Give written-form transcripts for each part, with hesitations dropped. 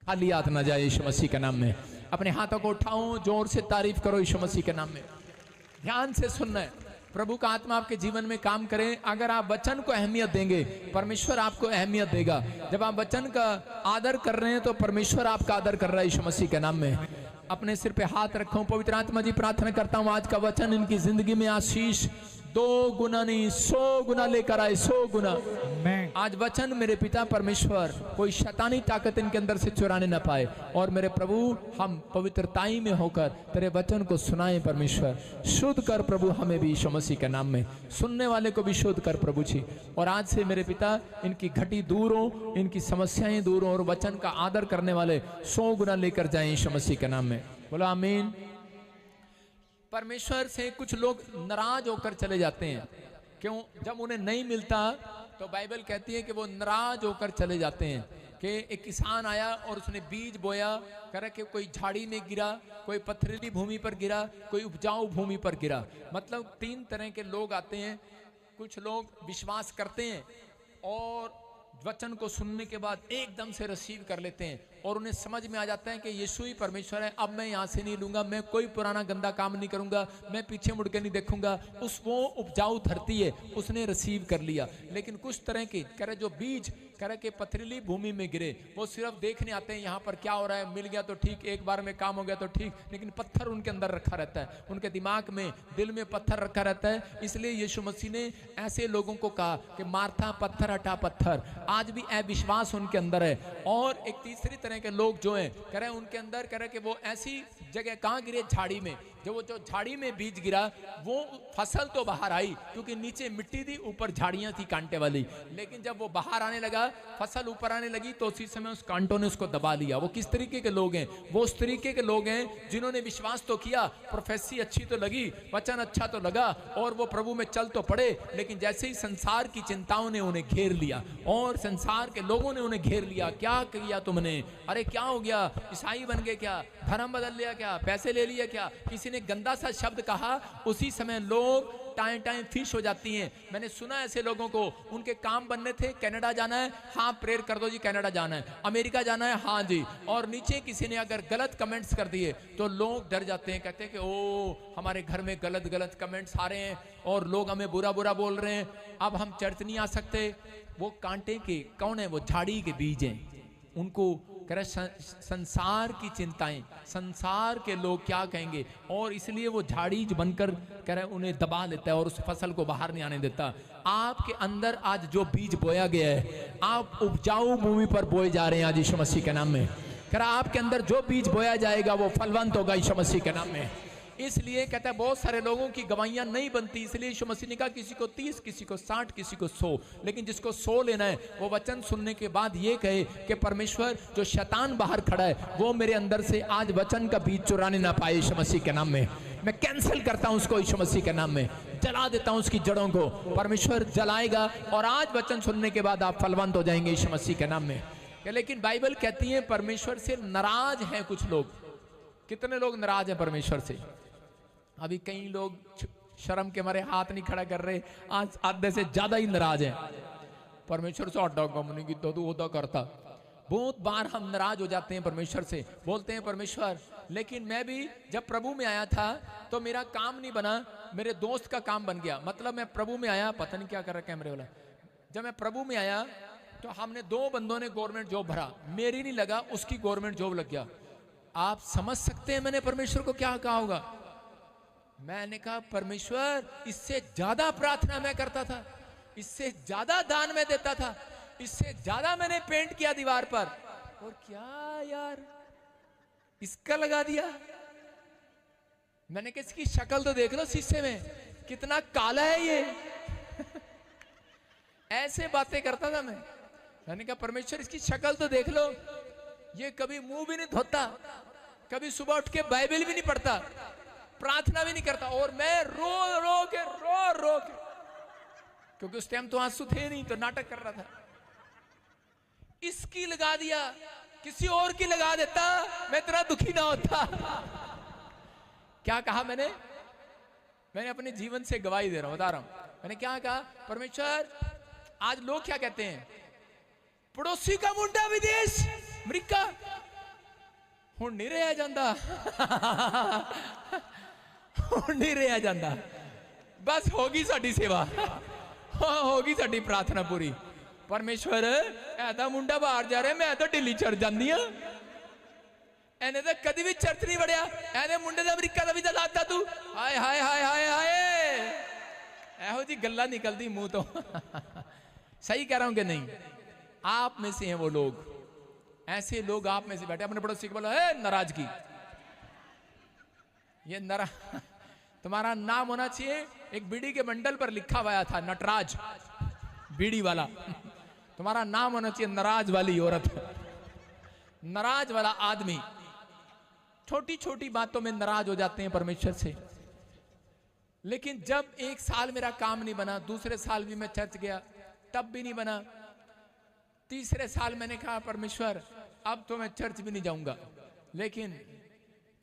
खाली हाथ ना जाए यीशु मसीह के नाम में। अपने हाथों को उठाओ, जोर से तारीफ करो यीशु मसीह के नाम में। ध्यान से सुनना है, प्रभु का आत्मा आपके जीवन में काम करे। अगर आप वचन को अहमियत देंगे, परमेश्वर आपको अहमियत देगा। जब आप वचन का आदर कर रहे हैं तो परमेश्वर आपका आदर कर रहा है यीशु मसीह के नाम में। अपने सिर पे हाथ रखो। पवित्र आत्मा जी, प्रार्थना करता हूं आज का वचन इनकी जिंदगी में आशीष 2 गुना नहीं 100 गुना लेकर आए, 100 गुना। आज वचन मेरे पिता परमेश्वर कोई शैतानी ताकत इनके अंदर से चुराने ना पाए। और मेरे प्रभु, हम पवित्रताई में होकर तेरे वचन को सुनाएं परमेश्वर। शुद्ध कर प्रभु हमें भी यीशु मसीह के नाम में, सुनने वाले को भी शुद्ध कर प्रभु जी। और आज से मेरे पिता इनकी घटी दूर हो, इनकी समस्याएं दूर हो और वचन का आदर करने वाले 100 गुना लेकर जाएं यीशु मसीह के नाम में। बोलो आमीन। परमेश्वर से कुछ लोग नाराज होकर चले जाते हैं। क्यों? जब उन्हें नहीं मिलता तो बाइबल कहती है कि वो नाराज होकर चले जाते हैं। कि एक किसान आया और उसने बीज बोया, कह कि कोई झाड़ी में गिरा, कोई पथरीली भूमि पर गिरा, कोई उपजाऊ भूमि पर गिरा। मतलब 3 तरह के लोग आते हैं। कुछ लोग विश्वास करते हैं और वचन को सुनने के बाद एकदम से रिसीव कर लेते हैं और उन्हें समझ में आ जाता है कि यीशु ही परमेश्वर है। अब मैं यहाँ से नहीं लूंगा, मैं कोई पुराना गंदा काम नहीं करूंगा, मैं पीछे मुड़ के नहीं देखूंगा। वो उपजाऊ धरती है, उसने रिसीव कर लिया। लेकिन कुछ तरह के कह रहे जो बीज कह रहे कि पथरीली भूमि में गिरे, वो सिर्फ देखने आते हैं यहाँ पर क्या हो रहा है, मिल गया तो ठीक, एक बार में काम हो गया तो ठीक, लेकिन पत्थर उनके अंदर रखा रहता है, उनके दिमाग में, दिल में पत्थर रखा रहता है। इसलिए यीशु मसीह ने ऐसे लोगों को कहा कि मार्था पत्थर हटा पत्थर। आज भी अविश्वास उनके अंदर है। और एक तीसरी तरह के लोग जो हैं कह रहे हैं उनके अंदर कह रहे कि वो ऐसी जगह कहाँ गिरे, झाड़ी में। जो झाड़ी में बीज गिरा वो फसल तो बाहर आई क्योंकि नीचे मिट्टी थी, ऊपर झाड़ियां थी कांटे वाली। लेकिन जब वो बाहर आने लगा, फसल ऊपर आने लगी तो उसी समय उस कांटों ने उसको दबा लिया। वो किस तरीके के लोग हैं? वो उस तरीके के लोग हैं जिन्होंने विश्वास तो किया, प्रोफेसी अच्छी तो लगी, वचन अच्छा तो लगा और वो प्रभु में चल तो पड़े, लेकिन जैसे ही संसार की चिंताओं ने उन्हें घेर लिया और संसार के लोगों ने उन्हें घेर लिया। क्या किया तुमने? अरे क्या हो गया? ईसाई बन गए क्या? धर्म बदल लिया क्या? पैसे ले लिए क्या? किसी ने गंदा सा शब्द कहा, उसी समय लोग टाइम फिश हो जाती हैं। मैंने सुना ऐसे लोगों को, उनके काम बनने थे, कनाडा जाना है, हाँ प्रेयर कर दो जी, कनाडा जाना है। अमेरिका जाना है, हाँ जी। और नीचे किसी ने अगर गलत कमेंट्स कर दिए तो लोग डर जाते हैं, कहते हैं कि ओ हमारे घर में गलत गलत कमेंट्स आ रहे हैं और लोग हमें बुरा बुरा बोल रहे हैं, अब हम चर्च नहीं आ सकते। वो कांटे के कौन है? वो झाड़ी के बीज हैं। उनको कह रहे संसार की चिंताएं, संसार के लोग क्या कहेंगे, और इसलिए वो झाड़ी बनकर कह रहे उन्हें दबा लेता है और उस फसल को बाहर नहीं आने देता। आपके अंदर आज जो बीज बोया गया है, आप उपजाऊ भूमि पर बोए जा रहे हैं आज यीशु मसीह के नाम में। कह रहा आपके अंदर जो बीज बोया जाएगा वो फलवंत होगा यीशु मसीह के नाम में। इसलिए कहता है बहुत सारे लोगों की गवाहियां नहीं बनती, इसलिए यीशु मसीह ने कहा किसी को 30, किसी को 60, किसी को 100, लेकिन जिसको 100 लेना है वो वचन सुनने के बाद ये कहे कि परमेश्वर जो शैतान बाहर खड़ा है वो मेरे अंदर से आज वचन का बीज चुराने ना पाए यीशु मसीह के नाम में। मैं कैंसिल करता हूं उसको यीशु मसीह के नाम में, जला देता हूं उसकी जड़ों को। परमेश्वर जलाएगा और आज वचन सुनने के बाद आप फलवंत हो जाएंगे यीशु मसीह के नाम में। लेकिन बाइबल कहती है परमेश्वर से नाराज हैं कुछ लोग। कितने लोग नाराज हैं परमेश्वर से? अभी कई लोग शर्म के मारे हाथ नहीं खड़ा कर रहे, आज आधे से ज्यादा ही नाराज हैं परमेश्वर से। आटा कम नहीं की तो होता करता। बहुत बार हम नाराज हो जाते हैं परमेश्वर से, बोलते हैं परमेश्वर लेकिन मैं भी जब प्रभु में आया था तो मेरा काम नहीं बना, मेरे दोस्त का काम बन गया। मतलब मैं प्रभु में आया, पता नहीं क्या कर रहा कैमरे वाला, जब मैं प्रभु में आया तो हमने 2 बंदों ने गवर्नमेंट जॉब भरा, मेरी नहीं लगा, उसकी गवर्नमेंट जॉब लग गया। आप समझ सकते हैं मैंने परमेश्वर को क्या कहा होगा? मैंने कहा परमेश्वर इससे ज्यादा प्रार्थना मैं करता था, इससे ज्यादा दान में देता था, इससे ज्यादा मैंने पेंट किया दीवार पर, और क्या यार इसका लगा दिया। मैंने कहा इसकी शक्ल तो देख लो शीशे में, कितना काला है ये ऐसे बातें करता था मैं। मैंने कहा परमेश्वर इसकी शक्ल तो देख लो, ये कभी मुंह भी नहीं धोता, कभी सुबह उठ के बाइबल भी नहीं पढ़ता, प्रार्थना भी नहीं करता, और मैं रो रो के क्योंकि उस टाइम तो आंसू थे नहीं तो नाटक कर रहा था। इसकी लगा दिया, किसी और की लगा देता, मैं इतना दुखी ना होता। क्या कहा मैंने अपने जीवन से गवाही दे रहा हूं, बता रहा हूं। मैंने क्या कहा? परमेश्वर आज लोग क्या कहते हैं, पड़ोसी का मुंडा विदेश अमेरिका, हुण नहीं रहा जांदा हुण नहीं रहा जांदा बस होगी साडी सेवा होगी साडी प्रार्थना पूरी परमेश्वर ऐदा मुंडा बाहर जा रहा मैं तो ढिली चढ़ जांदी हां एने तो कदी भी चर्च नहीं वड़िया ऐदे मुंडे दा अमरीका दा वीज़ा लाता तू हाय हाय हाय हाय हाय एहो जी गल्ला निकलदी मुंह तो सही कह रहा हूं कि नहीं आप में से हैं वो लोग ऐसे लोग आप में से बैठे अपने पड़ोसी को बोला नाराजगी ये तुम्हारा नाम होना चाहिए एक बीड़ी के बंडल पर लिखा हुआ था नटराज बीड़ी वाला तुम्हारा नाम होना चाहिए नाराज वाली औरत नाराज वाला आदमी छोटी छोटी बातों में नाराज हो जाते हैं परमेश्वर से लेकिन जब एक साल मेरा काम नहीं बना दूसरे साल भी मैं चर्च गया तब भी नहीं बना तीसरे साल मैंने कहा परमेश्वर अब तो मैं चर्च भी नहीं जाऊंगा लेकिन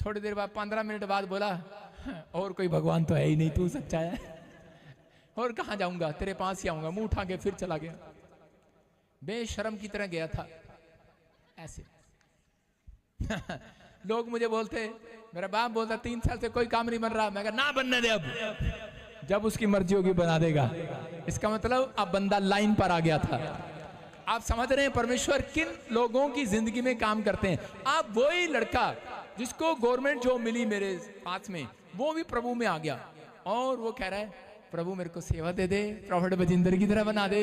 थोड़ी देर बाद 15 मिनट बाद बोला और कोई भगवान तो है ही नहीं तू सच्चा है और कहां जाऊंगा तेरे पास ही आऊंगा मुंह उठा के फिर चला गया बेशर्म की तरह गया था ऐसे लोग मुझे बोलते मेरा बाप बोलता 3 साल से कोई काम नहीं बन रहा मैं कहा ना बनने दे अब जब उसकी मर्जी होगी बना देगा इसका मतलब अब बंदा लाइन पर आ गया था आप समझ रहे हैं परमेश्वर किन लोगों की जिंदगी में काम करते हैं आप वही लड़का जिसको गवर्नमेंट जॉब मिली मेरे पास में वो भी प्रभु में आ गया और वो कह रहा है प्रभु मेरे को सेवा दे दे प्रॉफिट बजिंदर की तरह बना दे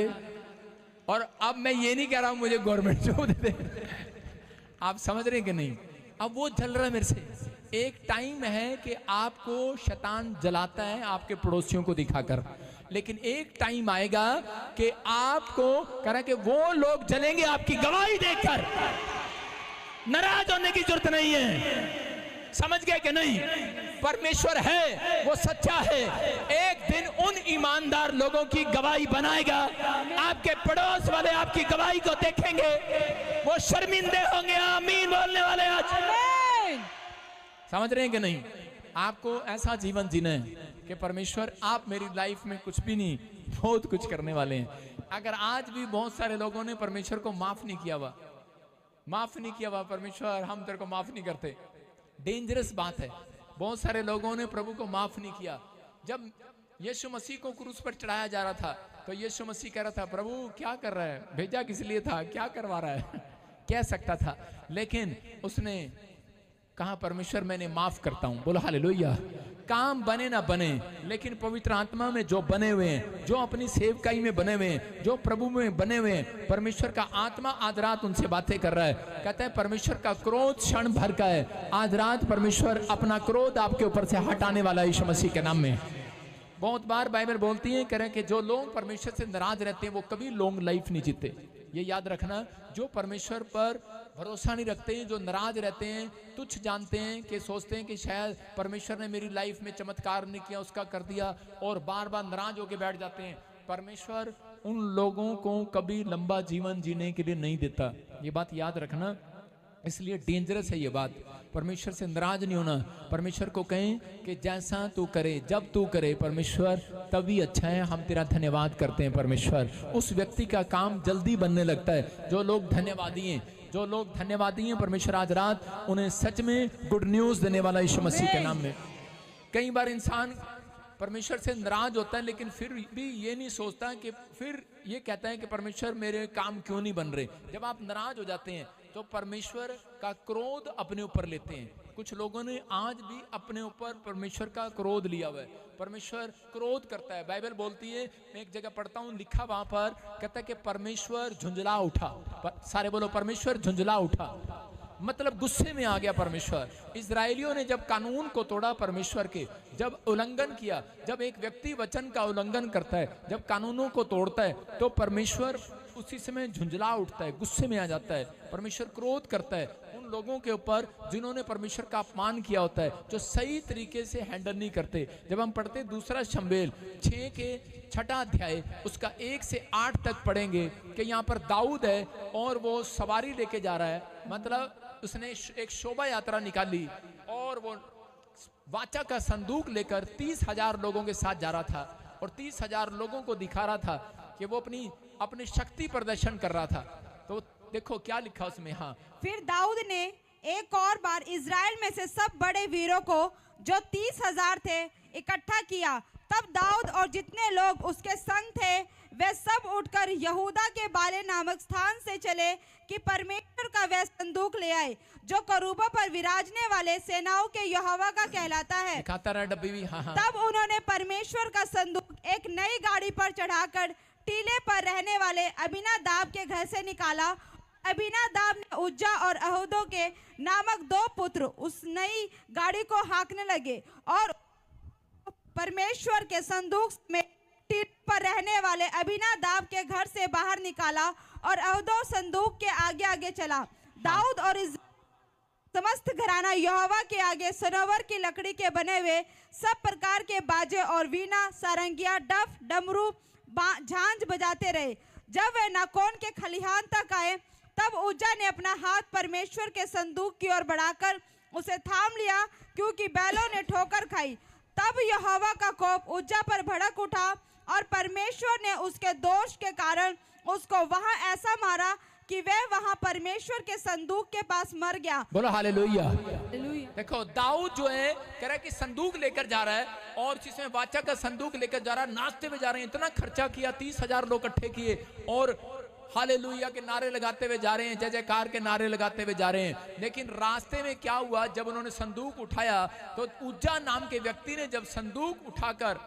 और अब मैं ये नहीं कह रहा हूं मुझे गवर्नमेंट जॉब दे दे आप समझ रहे हैं कि नहीं अब वो जल रहा है मेरे से एक टाइम है कि आपको शैतान जलाता है आपके पड़ोसियों को दिखाकर लेकिन एक टाइम आएगा कि आपको कह रहा कि वो लोग जलेंगे आपकी गवाही देखकर नाराज होने की जरूरत नहीं है समझ गए कि नहीं परमेश्वर है वो सच्चा है एक दिन उन ईमानदार लोगों की गवाही बनाएगा आपके पड़ोस वाले आपकी गवाही को देखेंगे वो शर्मिंदे होंगे आमीन बोलने वाले आज समझ रहे हैं कि नहीं आपको ऐसा जीवन जीना है कि परमेश्वर आप मेरी लाइफ में कुछ भी नहीं बहुत कुछ करने वाले हैं अगर आज भी बहुत सारे लोगों ने परमेश्वर को माफ नहीं किया हुआ परमेश्वर हम तेरे को माफ नहीं करते डेंजरस बात है बहुत सारे लोगों ने प्रभु को माफ नहीं किया जब यीशु मसीह को क्रूस पर चढ़ाया जा रहा था तो यीशु मसीह कह रहा था प्रभु क्या कर रहा है भेजा किस लिए था क्या करवा रहा है कह सकता था लेकिन उसने कहा परमेश्वर मैंने माफ करता हूं बोलो हालेलुया काम बने ना बने लेकिन पवित्र आत्मा में जो बने हुए हैं जो अपनी सेवकाई में बने हुए हैं जो प्रभु में बने हुए हैं परमेश्वर का आत्मा आज रात उनसे बातें कर रहा है कहता है परमेश्वर का क्रोध क्षण भर का है आज रात परमेश्वर अपना क्रोध आपके ऊपर से हटाने वाला यीशु मसीह के नाम में बहुत बार बाइबल बोलती है कह रहे कि जो लोग परमेश्वर से नाराज रहते हैं वो कभी लॉन्ग लाइफ नहीं जीते ये याद रखना जो परमेश्वर पर भरोसा नहीं रखते हैं जो नाराज रहते हैं तुच्छ जानते हैं कि सोचते हैं कि शायद परमेश्वर ने मेरी लाइफ में चमत्कार नहीं किया उसका कर दिया और बार बार नाराज होकर बैठ जाते हैं परमेश्वर उन लोगों को कभी लंबा जीवन जीने के लिए नहीं देता ये बात याद रखना इसलिए डेंजरस है ये बात परमेश्वर से नाराज नहीं होना परमेश्वर को कहें कि जैसा तू करे जब तू करे परमेश्वर तभी अच्छा है हम तेरा धन्यवाद करते हैं परमेश्वर उस व्यक्ति का काम जल्दी बनने लगता है जो लोग धन्यवादी हैं परमेश्वर आज रात उन्हें सच में गुड न्यूज देने वाला यीशु मसीह के नाम में कई बार इंसान परमेश्वर से नाराज होता है लेकिन फिर भी ये नहीं सोचता कि फिर ये कहता है कि परमेश्वर मेरे काम क्यों नहीं बन रहे जब आप नाराज हो जाते हैं तो परमेश्वर का क्रोध अपने ऊपर लेते हैं कुछ लोगों ने आज भी अपने ऊपर परमेश्वर का क्रोध लिया हुआ है परमेश्वर क्रोध करता है बाइबल बोलती है मैं एक जगह पढ़ता हूं लिखा वहां पर कहता है कि परमेश्वर झुंझला उठा सारे बोलो परमेश्वर झुंझला उठा मतलब गुस्से में आ गया परमेश्वर इजरायलियों ने जब कानून को तोड़ा परमेश्वर के जब उल्लंघन किया जब एक व्यक्ति वचन का उल्लंघन करता है जब कानूनों को तोड़ता है तो परमेश्वर उसी समय झुंझला उठता है गुस्से में आ जाता है परमेश्वर क्रोध करता है उन लोगों के ऊपर जिन्होंने परमेश्वर का अपमान किया होता है जो सही तरीके से हैंडल नहीं करते जब हम पढ़ते दूसरा शमूएल 6 के 6 अध्याय उसका 1 से 8 तक पढ़ेंगे कि यहाँ पर दाऊद है और वो सवारी लेके जा रहा है मतलब उसने एक शोभा यात्रा निकाली और वो वाचा का संदूक लेकर 30,000 लोगों के साथ जा रहा था और 30,000 लोगों को दिखा रहा था कि वो अपनी शक्ति प्रदर्शन कर रहा था तो देखो क्या लिखा उसमें हाँ फिर दाऊद ने एक और बार इज़राइल में से सब बड़े वीरों को, जो 30,000 थे, इकट्ठा किया। तब दाऊद और जितने लोग उसके संग थे वे सब उठकर यहूदा के बाले नामक स्थान से चले कि परमेश्वर का वह संदूक ले आए, जो करूबों पर विराजने वाले सेनाओं के यहोवा का कहलाता है। तब उन्होंने परमेश्वर का संदूक एक नई गाड़ी पर चढ़ाकर टीले पर रहने वाले अबीनादाब के घर से निकाला। अबीनादाब ने उज्जा और अहूदो के नामक 2 पुत्र उस नई गाड़ी को हाँकने लगे और परमेश्वर के संदूक में टीले पर रहने वाले अबीनादाब के घर से बाहर निकाला और अहूदो संदूक के आगे आगे चला। दाऊद और समस्त घराना यहोवा के आगे सनोवर की लकड़ी के बने हुए सब प्रकार के बाजे और वीणा, सारंगिया, डफ, डमरू, झांझ बजाते रहे। जब वे नाकोन के खलिहान तक आए तब उज्जा ने अपना हाथ परमेश्वर के संदूक की ओर बढ़ाकर उसे थाम लिया, क्योंकि बैलों ने ठोकर खाई। तब यहोवा का कोप उज्जा पर भड़क उठा और परमेश्वर ने उसके दोष के कारण उसको वहां ऐसा मारा कि वह वहां परमेश्वर के संदूक के पास मर गया। बोलो हालेलुया। देखो दाऊद जो है कह रहा है कि संदूक लेकर जा रहा है और जिसमें वाचा का संदूक लेकर जा रहा है, नाचते हुए जा रहे हैं। इतना खर्चा किया, 30,000 लोग इकट्ठे किए और हालेलुया के नारे लगाते हुए जा रहे हैं, जय जयकार के नारे लगाते हुए जा रहे हैं। लेकिन रास्ते में क्या हुआ, जब उन्होंने संदूक उठाया तो उज्जा नाम के व्यक्ति ने जब संदूक उठाकर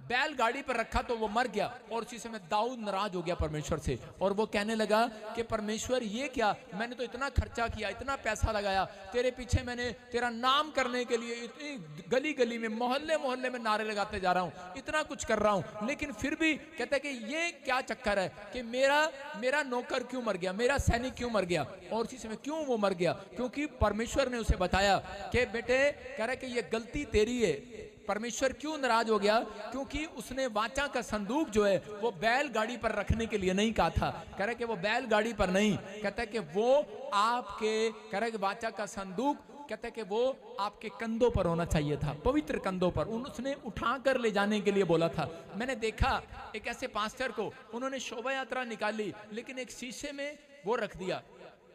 बैलगाड़ी पर रखा तो वो मर गया। और उसी समय दाऊद नाराज हो गया परमेश्वर से और वो कहने लगा कि परमेश्वर ये क्या, मैंने तो इतना खर्चा किया, इतना पैसा लगाया तेरे पीछे, मैंने तेरा नाम करने के लिए इतनी गली गली में, मोहल्ले मोहल्ले में नारे लगाते जा रहा हूँ, इतना कुछ कर रहा हूँ, लेकिन फिर भी कहता है कि ये क्या चक्कर है कि मेरा नौकर क्यों मर गया, मेरा सैनिक क्यों मर गया। और उसी समय क्यों वो मर गया, क्योंकि परमेश्वर ने उसे बताया कि बेटे कह रहा कि ये गलती तेरी है। परमेश्वर क्यों नाराज हो गया, क्योंकि उसने वाचा का संदूक जो है वो बैलगाड़ी पर रखने के लिए नहीं कहा था। कह रहे कि वो बैलगाड़ी पर नहीं, कहता है कि वो आपके, कह रहे कि वाचा का संदूक कहता है कि वो आपके कंधों पर होना चाहिए था, पवित्र कंधों पर। उसने उठा कर ले जाने के लिए बोला था। मैंने देखा एक ऐसे पास्टर को, उन्होंने शोभा यात्रा निकाली लेकिन एक शीशे में वो रख दिया,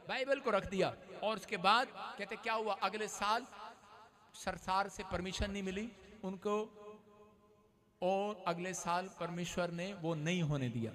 बाइबल को रख दिया। और उसके बाद कहते क्या हुआ, अगले साल सरकार से परमिशन नहीं मिली उनको और अगले साल परमेश्वर ने वो नहीं होने दिया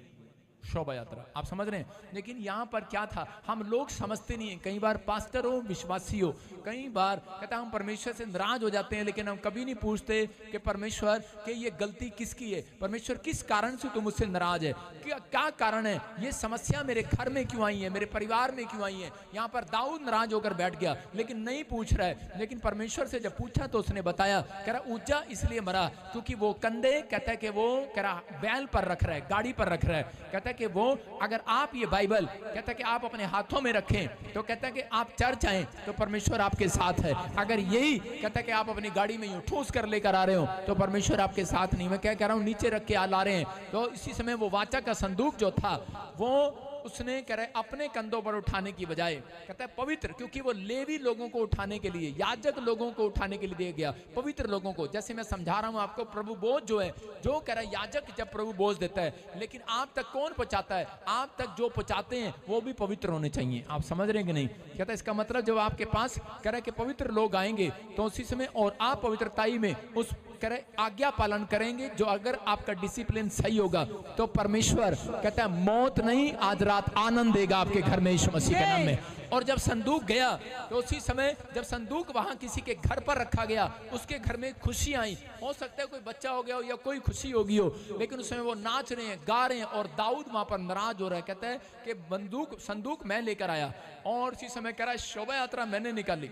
शोभा यात्रा। आप समझ रहे हैं। लेकिन यहाँ पर क्या था, हम लोग समझते नहीं हैं। कई बार पास्टर हो, विश्वासी हो, कई बार कहता हम परमेश्वर से नाराज हो जाते हैं, लेकिन हम कभी नहीं पूछते कि परमेश्वर कि ये गलती किसकी है, परमेश्वर किस कारण से तुम मुझसे नाराज है, क्या कारण है, ये समस्या मेरे घर में क्यों आई है, मेरे परिवार में क्यों आई है। यहाँ पर दाऊद नाराज होकर बैठ गया लेकिन नहीं पूछ रहा है। लेकिन परमेश्वर से जब पूछा तो उसने बताया, कह रहा उज्जा इसलिए मरा क्योंकि वो कंधे, कहता है कि वो कह रहा बैल पर रख रहा है, गाड़ी पर रख रहा है। कहता है कि वो अगर आप ये बाइबल कहता है कि आप अपने हाथों में रखें तो कहता है कि आप चर्च आए तो परमेश्वर आपके साथ है। अगर यही कहता है कि आप अपनी गाड़ी में यूं ठूस कर लेकर आ रहे हो तो परमेश्वर आपके साथ नहीं। मैं क्या कह रहा हूं, नीचे रख के ला रहे हैं। तो इसी समय वो वाचा का संदूक जो था वो उसने कह रहे अपने कंधों पर उठाने की बजाय कहता है पवित्र, क्योंकि वो लेवी लोगों को उठाने के लिए, याजक लोगों को उठाने के लिए दिया गया, पवित्र लोगों को। जैसे मैं समझा रहा हूं आपको, प्रभु बोझ जो है, जो कह रहा है याजक जब प्रभु बोझ देता है, लेकिन आप तक कौन पहुंचाता है, आप तक जो पहुंचाते हैं वो भी पवित्र होने चाहिए। आप समझ रहे हैं कि नहीं। कहता है इसका मतलब जब आपके पास कह रहा है कि पवित्र लोग आएंगे तो उसी समय और आप पवित्रताई में उस कह रहे आज्ञा पालन करेंगे, जो अगर आपका डिसिप्लिन सही होगा तो परमेश्वर कहता है मौत नहीं आज रात आनंद देगा आपके घर में यीशु मसीह के नाम में। और जब संदूक गया तो उसी समय जब संदूक वहां किसी के घर पर रखा गया, उसके घर में खुशी आई। हो सकता है कोई बच्चा हो गया हो या कोई खुशी होगी हो, लेकिन उस समय वो नाच रहे हैं, गा रहे हैं और दाऊद वहां पर नाराज हो रहा है। कहता है कि संदूक मैं लेकर आया और उसी समय कह रहा है शोभा यात्रा मैंने निकाली,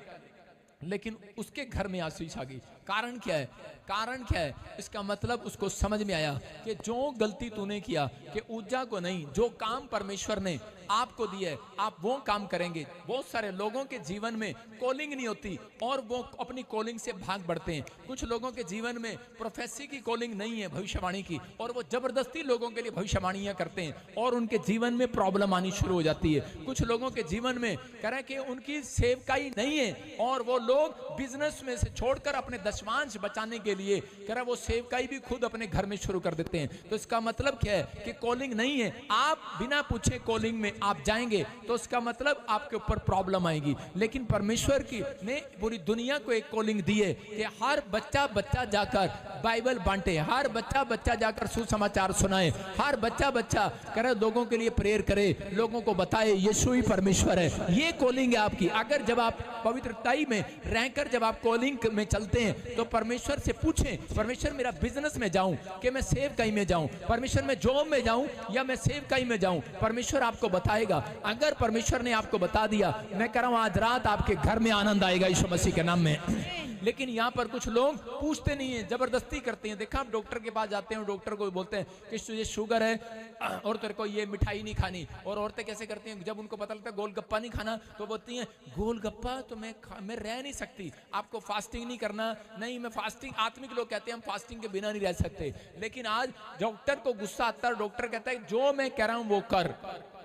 लेकिन उसके घर में आशीष आ गई। कारण क्या है, कारण क्या है, इसका मतलब उसको समझ में आया कि जो गलती तूने किया कि उज्जा को नहीं, जो काम परमेश्वर ने आपको दिया है आप वो काम करेंगे। बहुत सारे लोगों के जीवन में कॉलिंग नहीं होती और वो अपनी कॉलिंग से भाग बढ़ते हैं। कुछ लोगों के जीवन में प्रोफेसी की कॉलिंग नहीं है, भविष्यवाणी की, और वो जबरदस्ती लोगों के लिए भविष्यवाणियां करते हैं और उनके जीवन में प्रॉब्लम आनी शुरू हो जाती है। कुछ लोगों के जीवन में कह रहे हैं कि उनकी सेवकाई नहीं है और वो लोग बिजनेस में से छोड़कर अपने दशमांश बचाने के लिए कह रहा वो सेवकाई भी खुद अपने घर में शुरू कर देते हैं। तो इसका मतलब क्या है कि कॉलिंग नहीं है। आप बिना पूछे कॉलिंग में आप जाएंगे तो उसका मतलब आपके ऊपर प्रॉब्लम आएगी। लेकिन परमेश्वर की ने पूरी दुनिया को एक कॉलिंग दी है कि हर बच्चा जाकर बाइबल बांटे, हर बच्चा जाकर सुसमाचार सुनाए, हर बच्चा करे लोगों के लिए प्रेयर करे, लोगों को बताए यीशु ही परमेश्वर है। ये कॉलिंग है आपकी। अगर जब आप पवित्रताई में रहकर जब आप कॉलिंग में चलते हैं तो परमेश्वर से पूछें, परमेश्वर मेरा बिजनेस में जाऊं कि मैं सेवकाई में जाऊं, परमेश्वर मैं जॉब में जाऊं या मैं सेवकाई में जाऊं, परमेश्वर आपको बताएगा। अगर परमेश्वर ने आपको बता दिया, मैं कह रहा हूं आज रात आपके घर में आनंद आएगा यीशु मसीह के नाम में। लेकिन यहाँ पर कुछ लोग पूछते नहीं है, जबरदस्ती करते हैं। देखा आप डॉक्टर के पास जाते हैं, डॉक्टर को बोलते हैं कि तुझे शुगर है और तेरे को ये मिठाई नहीं खानी। और औरतें कैसे करती हैं, जब उनको पता लगता है गोलगप्पा नहीं खाना तो बोलती हैं गोलगप्पा तो मैं रह नहीं सकती, आपको फास्टिंग नहीं करना। नहीं, मैं फास्टिंग, आत्मिक लोग कहते हैं हम फास्टिंग के बिना नहीं रह सकते। लेकिन आज डॉक्टर को गुस्सा आता है, डॉक्टर कहता है जो मैं कह रहा हूं वो कर,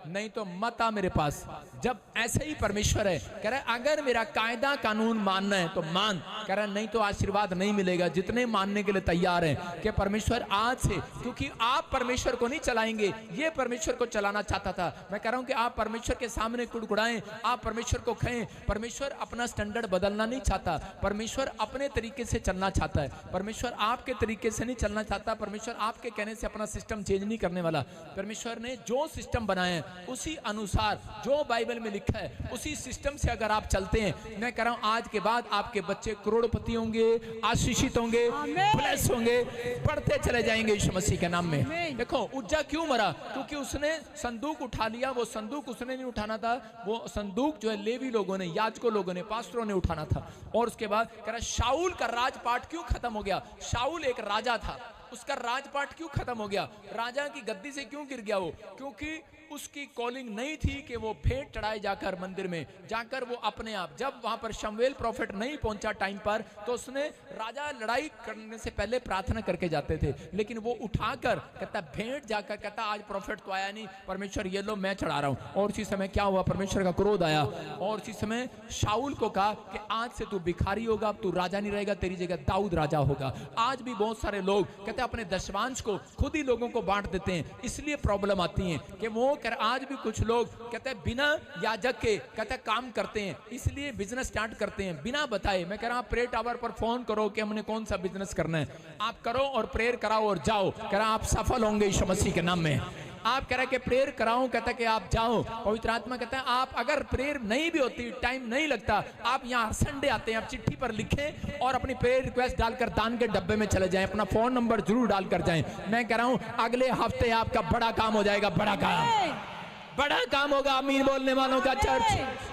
नहीं तो मत आ मेरे पास। जब ऐसे ही परमेश्वर है, कह रहा है अगर मेरा कायदा कानून मानना है तो मान, कह रहा है नहीं तो आशीर्वाद नहीं मिलेगा। जितने मानने के लिए तैयार हैं कि परमेश्वर आज से, क्योंकि आप परमेश्वर को नहीं चलाएंगे, ये परमेश्वर को चलाना चाहता था। मैं कह रहा हूं कि आप परमेश्वर के सामने कुड़कुड़ाएं, आप परमेश्वर को कहें। परमेश्वर अपना स्टैंडर्ड बदलना नहीं चाहता, परमेश्वर अपने तरीके से चलना चाहता है। परमेश्वर आपके तरीके से नहीं चलना चाहता, परमेश्वर आपके कहने से अपना सिस्टम चेंज नहीं करने वाला। परमेश्वर ने जो सिस्टम बनाया है उसी अनुसार जो बाइबल में लिखा है उसी सिस्टम से अगर आप चलते हैं, मैं कह रहा हूं आज के बाद आपके बच्चे करोड़पति होंगे, आशीषित होंगे, ब्लेस होंगे, बढ़ते चले जाएंगे यीशु मसीह के नाम में। देखो उज्जा क्यों मरा, क्योंकि उसने संदूक उठा लिया। वो संदूक उसने नहीं उठाना था, वो संदूक जो है लेवी लोगों ने, याजकों लोगों ने, पास्टरों ने उठाना था। और उसके बाद कह रहा शाऊल का राजपाट क्यों खत्म हो गया। शाऊल एक राजा था, उसका राजपाट क्यों खत्म हो गया, राजा की गद्दी से क्यों गिर गया वो, क्योंकि उसकी कॉलिंग नहीं थी कि वो भेंट चढ़ाए जाकर मंदिर में जाकर वो अपने आप। जब वहां पर शमूएल प्रॉफिट नहीं पहुंचा टाइम पर तो उसने, राजा लड़ाई करने से पहले प्रार्थना करके जाते थे, लेकिन वो उठाकर कहता भेंट जाकर कहता आज प्रॉफिट तो आया नहीं, परमेश्वर ये लो मैं चढ़ा रहा हूं। और उसी समय क्या हुआ, परमेश्वर का क्रोध आया और उसी समय शाऊल को कहा कि आज से तू भिखारी होगा, अब तू राजा नहीं रहेगा, तेरी जगह दाऊद राजा होगा। आज भी बहुत सारे लोग कहते अपने दशमांश को खुद ही लोगों को बांट देते हैं, इसलिए प्रॉब्लम आती है कि वो कर। आज भी कुछ लोग कहते हैं बिना याजक के कहते हैं काम करते हैं, इसलिए बिजनेस स्टार्ट करते हैं बिना बताए। मैं कह रहा हूं प्रेयर टावर पर फोन करो कि हमने कौन सा बिजनेस करना है, आप करो और प्रेयर कराओ और जाओ। कह रहा आप सफल होंगे यीशु मसीह के नाम में। आप कह रहे कि प्रेयर कराओ, कहता कि आप जाओ। पवित्र आत्मा कहता है आप अगर प्रेयर नहीं भी होती, टाइम नहीं लगता, आप यहाँ संडे आते हैं, आप चिट्ठी पर लिखें और अपनी प्रेयर रिक्वेस्ट डालकर दान के डब्बे में चले जाएं, अपना फोन नंबर जरूर डालकर जाएं। मैं कह रहा हूँ अगले हफ्ते आपका बड़ा काम हो जाएगा, बड़ा काम होगा। आमीन बोलने वालों का चर्च।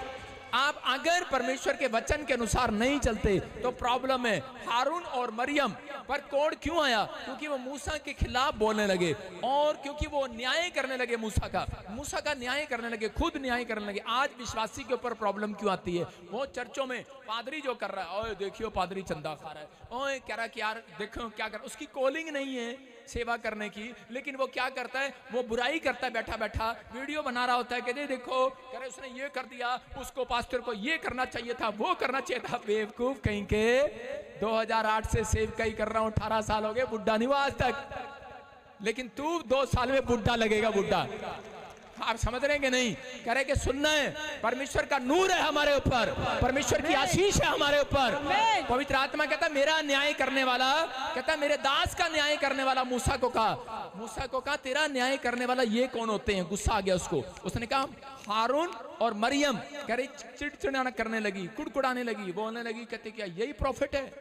आप अगर परमेश्वर के वचन के अनुसार नहीं चलते तो प्रॉब्लम है। हारून और मरियम पर कोड क्यों आया, क्योंकि वो मूसा के खिलाफ बोलने लगे और क्योंकि वो न्याय करने लगे, मूसा का न्याय करने लगे, खुद न्याय करने लगे। आज विश्वासी के ऊपर प्रॉब्लम क्यों आती है, वो चर्चों में पादरी जो कर रहा है, ओए देखियो पादरी चंदा खा रहा है, ओए कह रहा है कि यार देखो क्या कर, उसकी कॉलिंग नहीं है सेवा करने की, लेकिन वो क्या करता है, वो बुराई करता है, बैठा बैठा वीडियो बना रहा होता है कि देखो कह रहे उसने ये कर दिया, उसको पास्टर को ये करना चाहिए था, वो करना चाहिए था। बेवकूफ कहीं के, 2008 से सेवकाई कर रहा हूं, 18 साल हो गए, बुढ़ा नहीं हुआ आज तक, लेकिन तू 2 साल में बुढ़ा लगेगा, बुढ़ा। आप समझ रहे हैं कि नहीं, कह रहे कि सुनना है, परमेश्वर का नूर है हमारे ऊपर, परमेश्वर की आशीष है हमारे ऊपर। पवित्र आत्मा कहता मेरा न्याय करने वाला, कहता मेरे दास का न्याय करने वाला। मूसा को कहा तेरा न्याय करने वाला ये कौन होते हैं, गुस्सा आ गया उसको। उसने कहा हारून और मरियम। कह रही चिड़चिड़ाना करने लगी, कुड़कुड़ाने लगी, बोलने लगी, कहते क्या यही प्रॉफिट है,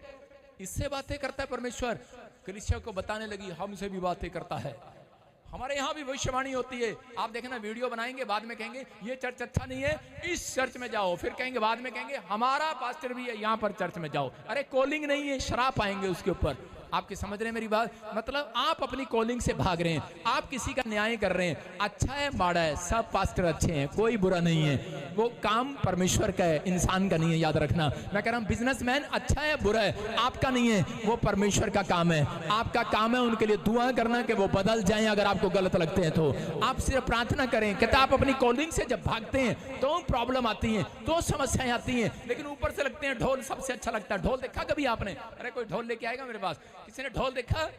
इससे बातें करता है परमेश्वर। कलीसिया को बताने लगी हमसे भी बातें करता है, हमारे यहाँ भी भविष्यवाणी होती है। आप देखना वीडियो बनाएंगे, बाद में कहेंगे ये चर्च अच्छा नहीं है, इस चर्च में जाओ, फिर कहेंगे बाद में कहेंगे हमारा पास्टर भी है यहाँ पर चर्च में जाओ। अरे कॉलिंग नहीं है, शराब आएंगे उसके ऊपर। आपकी समझ रहे हैं मेरी बात, मतलब आप अपनी कॉलिंग से भाग रहे हैं, आप किसी का न्याय कर रहे हैं। अच्छा है माड़ा है, सब पास्टर अच्छे हैं, कोई बुरा नहीं है, वो काम परमेश्वर का है, इंसान का नहीं है, याद रखना। मैं कह रहा हूँ बिजनेसमैन अच्छा है बुरा है आपका नहीं है, वो परमेश्वर का काम है। आपका काम है उनके लिए दुआ करना कि वो बदल जाएं, अगर आपको गलत लगते हैं तो आप सिर्फ प्रार्थना करें। कहता आप अपनी कॉलिंग से जब भागते हैं तो प्रॉब्लम आती है, तो समस्याएं आती हैं, लेकिन ऊपर से लगते हैं ढोल सबसे अच्छा लगता है। ढोल देखा कभी आपने, अरे कोई ढोल लेके आएगा मेरे पास, किसी ने ढोल देखा?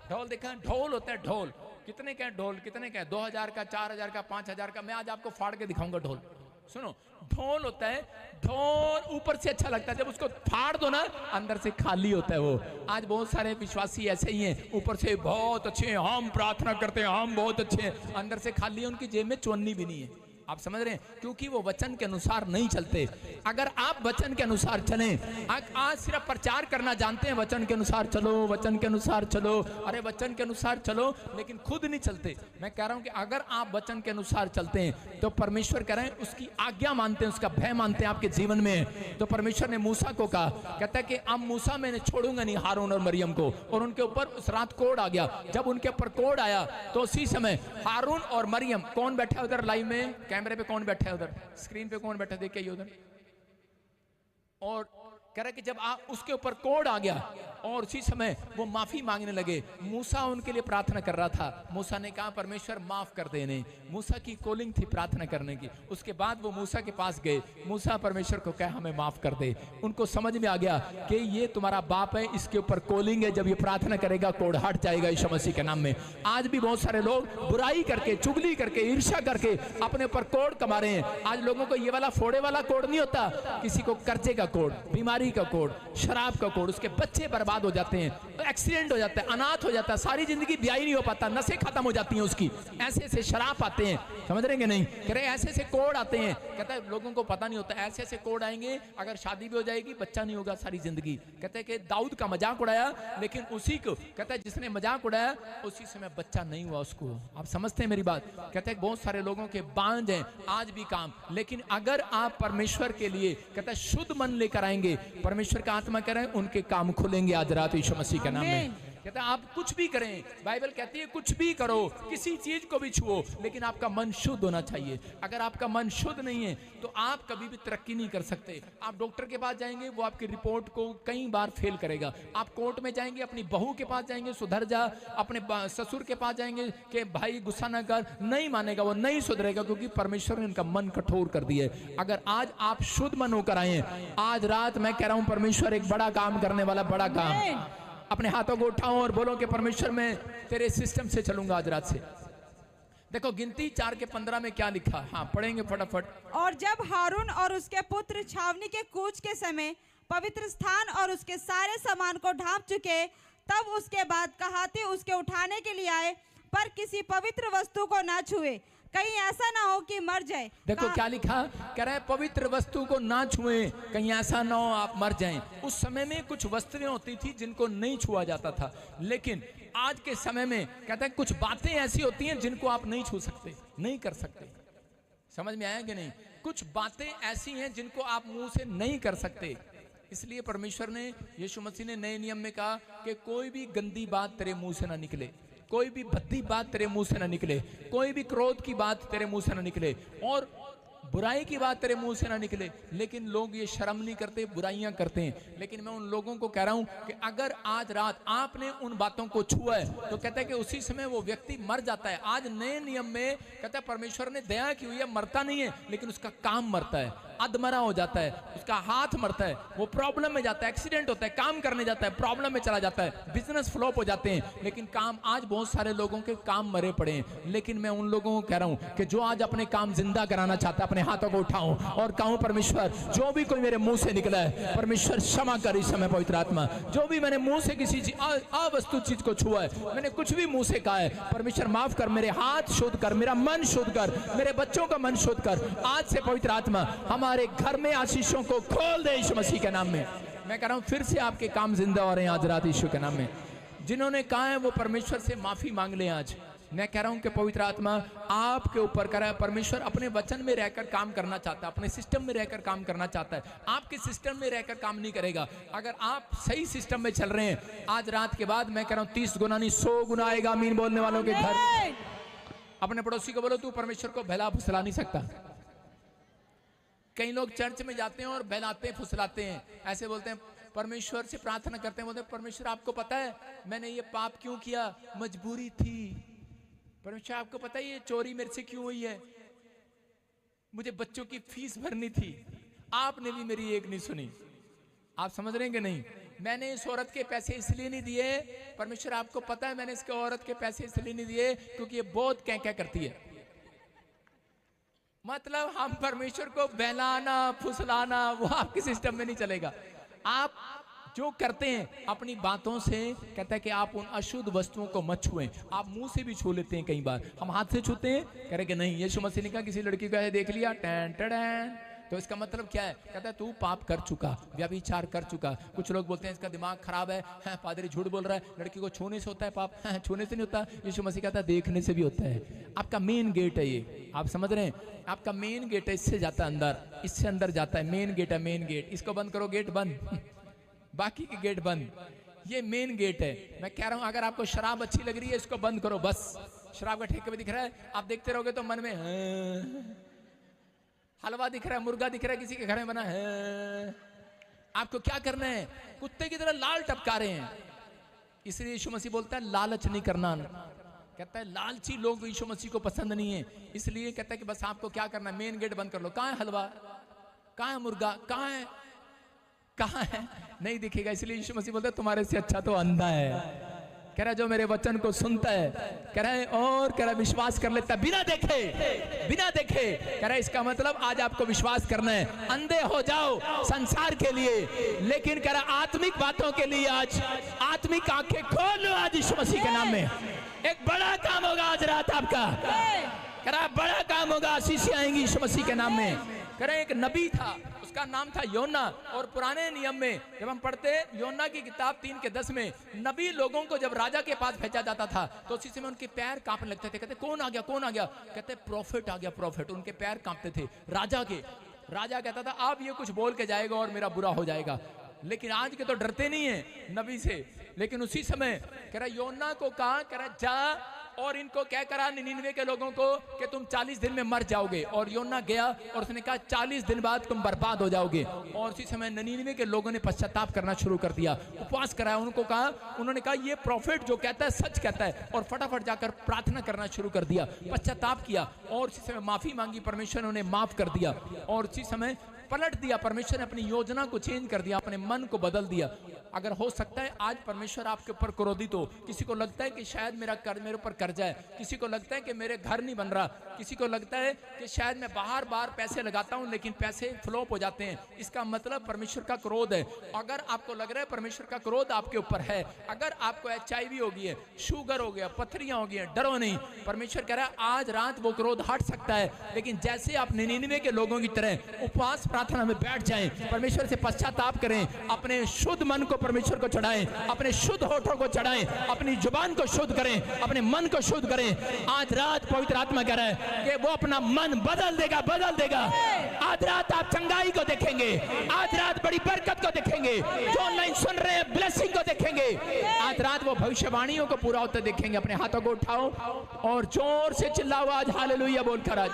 ढोल देखा? ढोल होता है ढोल। कितने का है ढोल? कितने का है? 2000 का, 4000 का, 5000 का। मैं आज आपको फाड़ के दिखाऊंगा ढोल। सुनो, ढोल होता है, ढोल ऊपर से अच्छा लगता है, जब उसको फाड़ दो ना अंदर से खाली होता है वो। आज बहुत सारे विश्वासी ऐसे ही हैं, ऊपर से बहुत अच्छे हैं, हम प्रार्थना करते हैं, हम बहुत अच्छे हैं, अंदर से खाली है, उनकी जेब में चुन्नी भी नहीं है। आप समझ रहे हैं? क्योंकि वो वचन के अनुसार नहीं चलते। अगर आप वचन के अनुसार चलें, आज सिर्फ प्रचार करना जानते हैं, वचन के अनुसार चलो, वचन के अनुसार चलो, अरे वचन के अनुसार चलो, लेकिन खुद नहीं चलते। मैं कह रहा हूं कि अगर आप वचन के अनुसार चलते हैं तो परमेश्वर कह रहे हैं, उसकी आज्ञा मानते हैं, उसका भय मानते हैं आपके जीवन में, तो परमेश्वर ने मूसा को कहा, कहता है कि अब मूसा मैंने छोड़ूंगा नहीं हारून और मरियम को। और उनके ऊपर उस रात कोड आ गया। जब उनके ऊपर कोड आया तो उसी समय हारून और मरियम, कौन बैठा उधर लाइव में, कैमरे पे कौन बैठा है उधर, स्क्रीन पे कौन बैठा है, देखिए उधर। और कह रहा कि जब उसके ऊपर कोड आ गया और उसी समय वो माफी मांगने लगे। मूसा उनके लिए प्रार्थना कर रहा था। मूसा ने कहा परमेश्वर माफ कर दे इन्हें। मूसा की कॉलिंग थी प्रार्थना करने की। उसके बाद वो मूसा के पास गए। मूसा परमेश्वर को कहा हमें माफ कर दे। उनको समझ में आ गया कि ये तुम्हारा बाप है, इसके ऊपर कॉलिंग है, जब ये प्रार्थना करेगा कोड हट जाएगा यीशु मसीह के नाम में। आज भी बहुत सारे लोग बुराई करके, चुगली करके, ईर्ष्या करके अपने ऊपर कोड कमा रहे हैं। आज लोगों को ये वाला फोड़े वाला कोड नहीं होता, किसी को कर्जे का कोड, बीमारी का कोड, शराब का कोड, उसके बच्चे बर्बाद हो जाते हैं, एक्सीडेंट हो जाता है, अनाथ हो जाता है, सारी जिंदगी ब्याह नहीं हो पाता, नशे खत्म हो जाती हैं उसकी, ऐसे ऐसे शराब आते हैं। समझ रहे हैं नहीं? कह रहे ऐसे ऐसे कोड आते हैं। कहता है लोगों को पता नहीं होता, ऐसे ऐसे कोड आएंगे, अगर शादी भी हो जाएगी बच्चा नहीं होगा सारी जिंदगी। कहते हैं कि दाऊद का मजाक उड़ाया, लेकिन उसी को कहता है जिसने मजाक उड़ाया उसी समय बच्चा नहीं हुआ उसको। आप समझते हैं मेरी बात? कहते हैं बहुत सारे लोगों के बांझ हैं आज भी काम, लेकिन अगर आप परमेश्वर के लिए कहता है शुद्ध मन लेकर आएंगे, परमेश्वर का आत्मा कह रहे हैं उनके काम खुलेंगे आज रात यीशु मसीह के नाम में। कहता है आप कुछ भी करें, बाइबल कहती है कुछ भी करो, किसी चीज को भी छुओ, लेकिन आपका मन शुद्ध होना चाहिए। अगर आपका मन शुद्ध नहीं है तो आप कभी भी तरक्की नहीं कर सकते। आप डॉक्टर के पास जाएंगे, वो आपकी रिपोर्ट को कई बार फेल करेगा। आप कोर्ट में जाएंगे, अपनी बहू के पास जाएंगे, सुधर जा, अपने ससुर के पास जाएंगे कि भाई गुस्सा ना कर, नहीं मानेगा, वो नहीं सुधरेगा, क्योंकि परमेश्वर ने उनका मन कठोर कर दिया है। अगर आज आप शुद्ध मन होकर आए, आज रात मैं कह रहा हूं परमेश्वर एक बड़ा काम करने वाला, बड़ा काम। अपने हाथों को उठाओ और बोलो कि परमेश्वर मैं तेरे सिस्टम से चलूंगा आज रात से। देखो गिनती 4 के 15 में क्या लिखा, हाँ पढ़ेंगे फटाफट। और जब हारून और उसके पुत्र छावनी के कूच के समय पवित्र स्थान और उसके सारे सामान को ढांप चुके, तब उसके बाद कहाती उसके उठाने के लिए आए, पर किसी पवित्र वस्तु को ना छुए, कहीं ऐसा ना हो कि मर जाए। देखो क्या लिखा, कह रहा है पवित्र वस्तु को ना छुए, कहीं ऐसा ना हो आप मर जाएं। उस समय में कुछ वस्तुएं होती थी जिनको नहीं छुआ जाता था, लेकिन आज के समय में कहता है कुछ बातें ऐसी होती हैं जिनको आप नहीं छू सकते, नहीं कर सकते। समझ में आया कि नहीं? कुछ बातें ऐसी हैं जिनको आप मुंह से नहीं कर सकते। इसलिए परमेश्वर ने, यीशु मसीह ने नए नियम में कहा कि कोई भी गंदी बात तेरे मुंह से ना निकले, कोई भी भद्दी बात तेरे मुंह से ना निकले, कोई भी क्रोध की बात तेरे मुंह से ना निकले, और बुराई की बात तेरे मुंह से ना निकले। लेकिन लोग ये शर्म नहीं करते, बुराइयां करते हैं। लेकिन मैं उन लोगों को कह रहा हूं कि अगर आज रात आपने उन बातों को छुआ है तो कहता है कि उसी समय वो व्यक्ति मर जाता है। आज नए नियम में कहता है परमेश्वर ने दया की हुई है, मरता नहीं है, लेकिन उसका काम मरता है, अधमरा हो जाता है, उसका हाथ मरता है, वो प्रॉब्लम में जाता है, एक्सीडेंट होता है, काम करने जाता है, प्रॉब्लम में चला जाता है, बिजनेस फ्लॉप हो जाते हैं। लेकिन काम, आज बहुत सारे लोगों के काम मरे पड़े हैं। लेकिन मैं उन लोगों को कह रहा हूं कि जो आज अपने काम जिंदा कराना चाहता है, अपने हाथों को उठाऊं और कहूं परमेश्वर जो भी कोई मेरे मुंह से निकला है, परमेश्वर क्षमा कर इस समय पवित्र आत्मा। जो भी मैंने मुंह से किसी अवस्तु चीज को छुआ है, मैंने कुछ भी मुंह से कहा है, परमेश्वर माफ कर, मेरे हाथ शुद्ध कर, मेरा मन शुद्ध कर, मेरे बच्चों का मन शुद्ध कर। आज से पवित्र आत्मा हमारे घर में आशीषों को खोल दे यीशु मसीह के नाम में। मैं कह रहा हूं फिर से आपके काम जिंदा हो रहे हैं आज रात यीशु के नाम में। जिन्होंने कहा है वो परमेश्वर से माफी मांग ले आज। मैं कह रहा हूं कि पवित्र आत्मा आपके ऊपर कर रहा है। परमेश्वर अपने वचन में रहकर काम करना चाहता है, अपने सिस्टम में रहकर काम करना चाहता है। आपके सिस्टम में रहकर काम नहीं करेगा। अगर आप सही सिस्टम में चल रहे हैं, आज रात के बाद मैं कह रहा हूं 30 गुना नहीं 100 गुना आएगा। आमीन बोलने वालों के घर। अपने पड़ोसी को बोलो तू परमेश्वर को बहला फुसला नहीं सकता। कई लोग चर्च में जाते हैं और बहलाते फुसलाते हैं, ऐसे बोलते हैं परमेश्वर से प्रार्थना करते हैं, बोलते हैं परमेश्वर आपको पता है मैंने ये पाप क्यों किया, मजबूरी थी। परमेश्वर आपको पता है ये चोरी मेरे से क्यों हुई है, मुझे बच्चों की फीस भरनी थी, आपने भी मेरी एक नहीं सुनी। आप समझ रहे हैं कि नहीं? मैंने इस औरत के पैसे इसलिए नहीं दिए, परमेश्वर आपको पता है मैंने इसके औरत के पैसे इसलिए नहीं दिए क्योंकि ये बहुत क्या करती है। मतलब हम परमेश्वर को बहलाना फुसलाना वो आपके सिस्टम में नहीं चलेगा। आप जो करते हैं अपनी बातों से, कहता है कि आप उन अशुद्ध वस्तुओं को मत छुएं। आप मुंह से भी छू लेते हैं, कई बार हम हाथ से छूते हैं, कह रहे कि नहीं यीशु मसीह ने कहा किसी लड़की को ऐसे देख लिया टैन टैन, तो इसका मतलब क्या है? कहता है तू पाप कर चुका, व्यभिचार कर चुका। कुछ लोग बोलते हैं इसका दिमाग खराब है, पादरी झूठ बोल रहा है, लड़की को छूने से होता है पाप। छूने से नहीं होता, यीशु मसीह कहता है देखने से भी होता है। आपका मेन गेट है ये, आप समझ रहे हैं? आपका मेन गेट है, इससे जाता है अंदर, इससे अंदर जाता है, मेन गेट है, मेन गेट। इसको बंद करो, गेट बंद, बाकी के गेट बंद। ये मेन गेट है। मैं कह रहा हूं अगर आपको शराब अच्छी लग रही है इसको बंद करो बस। शराब का ठेका भी दिख रहा है, आप देखते रहोगे तो मन में हलवा दिख रहा है, मुर्गा दिख रहा है, किसी के घर में बना है, आपको क्या करना है? कुत्ते की तरह लाल टपका रहे हैं। इसलिए यीशु मसीह बोलता है लालच नहीं करना। कहता है लालची लोग यीशु मसीह को पसंद नहीं है, इसलिए कहता है कि बस आपको क्या करना है, मेन गेट बंद कर लो। कहाँ है हलवा, कहाँ है मुर्गा, कहाँ है, कहाँ है? नहीं दिखेगा। इसलिए यीशु मसीह बोलता है तुम्हारे से अच्छा तो अंधा है। कह रहा है जो मेरे वचन को सुनता है, कह रहा है और कह रहा है विश्वास कर लेता है बिना देखे, बिना देखे। कह रहा है इसका मतलब आज आपको विश्वास करना है, अंधे हो जाओ संसार के लिए, लेकिन कह रहा आत्मिक बातों के लिए आज आत्मिक आंखें खोल लो आज यीशु मसीह के नाम में। एक बड़ा काम होगा आज रात आपका, कह रहा बड़ा काम होगा, आशीष आएंगी यीशु मसीह के नाम में। कह रहा एक नबी था, उसका नाम था योना, और पुराने नियम में जब हम पढ़ते योना की किताब 3:10 में, नबी लोगों को जब राजा के पास भेजा जाता था तो उसी समय उनके पैर कांपने लगते थे। कहते कौन आ गया, कौन आ गया? कहते प्रॉफिट आ गया, प्रॉफिट। उनके पैर कांपते थे राजा के। राजा कहता था अब ये कुछ बोल के जाएगा और मेरा बुरा हो जाएगा। लेकिन आज के तो डरते नहीं है नबी से। लेकिन उसी समय कह रहा योना को कहा, कह रहा जा और इनको क्या करा निनिनवे के लोगों को कि तुम 40 दिन में मर जाओगे। और योना गया और उसने कहा 40 दिन बाद तुम बर्बाद हो जाओगे। और उसी समय निनिनवे के लोगों ने पश्चाताप करना शुरू कर दिया, उपवास कराया, उनको कहा, उन्होंने कहा ये प्रॉफिट जो कहता है सच कहता है, और फटाफट जाकर प्रार्थना करना शुरू कर दिया, पश्चाताप किया और उसी समय माफी मांगी, परमेश्वर ने उन्हें माफ कर दिया और उसी समय पलट दिया। परमेश्वर ने अपनी योजना को चेंज कर दिया, अपने मन को बदल दिया। अगर हो सकता है आज परमेश्वर आपके ऊपर क्रोधित हो, किसी को लगता है कि शायद मेरे ऊपर कर्जा है, किसी को लगता है कि मेरे घर नहीं बन रहा, किसी को लगता है कि शायद मैं बार बार पैसे लगाता हूं लेकिन पैसे फ्लॉप हो जाते हैं, इसका मतलब परमेश्वर का क्रोध है। अगर आपको लग रहा है परमेश्वर का क्रोध आपके ऊपर है, अगर आपको HIV हो गई है, शुगर हो गया, पथरियां हो गई हैं, डरो नहीं। परमेश्वर कह रहा है आज रात वो क्रोध हट सकता है, लेकिन जैसे आप निनिनवे के लोगों की तरह उपवास प्रार्थना में बैठ जाएं, परमेश्वर से पश्चाताप करें, अपने शुद्ध मन को परमेश्वर को चढ़ाएं, अपने शुद्ध होठों को चढ़ाएं, अपनी जुबान को शुद्ध करें, अपने मन को शुद्ध करें। आज रात पवित्र आत्मा कह रहा है कि वो अपना मन बदल देगा, बदल देगा। आज रात आप चंगाई को देखेंगे, आज रात बड़ी बरकत को देखेंगे, जो ऑनलाइन सुन रहे हैं ब्लेसिंग को देखेंगे। आज रात वो भविष्यवाणियों को पूरा होते देखेंगे। अपने हाथों को उठाओ और जोर से चिल्लाओ आज हालेलुया बोलकर। आज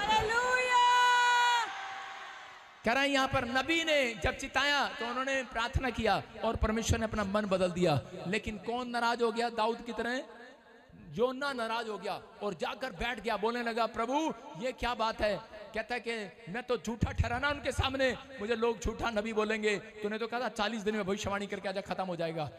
कह रहा है यहाँ पर नबी ने जब चिताया तो उन्होंने प्रार्थना किया और परमेश्वर ने अपना मन बदल दिया। लेकिन कौन नाराज हो गया? दाऊद की तरह योना नाराज हो गया और जाकर बैठ गया, बोलने लगा प्रभु ये क्या बात है? कहता है कि मैं तो झूठा ठहराना उनके सामने, मुझे लोग झूठा नबी बोलेंगे। तूने तो कहा था 40 दिन में भविष्यवाणी करके आजा खत्म हो जाएगा।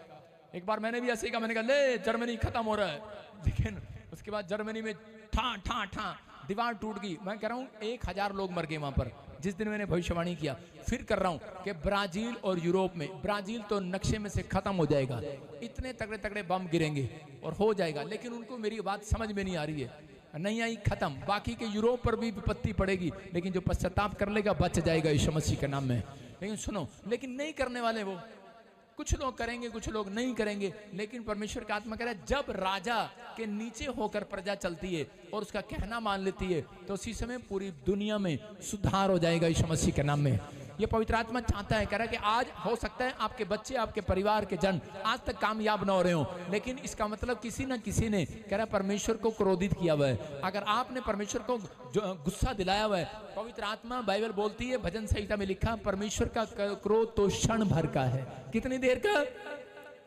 एक बार मैंने भी ऐसे ही कहा, मैंने कहा ले जर्मनी खत्म हो रहा है, लेकिन उसके बाद जर्मनी में ठा ठा ठा दीवार टूट गई। मैं कह रहा हूँ 1000 लोग मर गए वहां पर जिस दिन मैंने भविष्यवाणी किया। फिर कर रहा हूं कि ब्राजील और यूरोप में, ब्राजील तो नक्शे में से खत्म हो जाएगा, इतने तगड़े तगड़े बम गिरेंगे और हो जाएगा। लेकिन उनको मेरी बात समझ में नहीं आ रही है, नहीं आई खत्म। बाकी के यूरोप पर भी विपत्ति पड़ेगी, लेकिन जो पश्चाताप कर लेगा बच जाएगा यीशु मसीह के नाम में। लेकिन सुनो, लेकिन नहीं करने वाले वो, कुछ लोग करेंगे कुछ लोग नहीं करेंगे। लेकिन परमेश्वर का आत्मा कह रहा है जब राजा के नीचे होकर प्रजा चलती है और उसका कहना मान लेती है तो उसी समय पूरी दुनिया में सुधार हो जाएगा यीशु मसीह के नाम में। ये पवित्र आत्मा चाहता है, कह रहा है कि आज हो सकता है आपके बच्चे, आपके परिवार के जन आज तक कामयाब न हो रहे हो, लेकिन इसका मतलब किसी न किसी ने, कह रहा है, परमेश्वर को क्रोधित किया हुआ है। अगर आपने परमेश्वर को गुस्सा दिलाया हुआ है, पवित्र आत्मा बाइबल बोलती है, भजन संहिता में लिखा, परमेश्वर का क्रोध तो क्षण भर का है। कितनी देर का?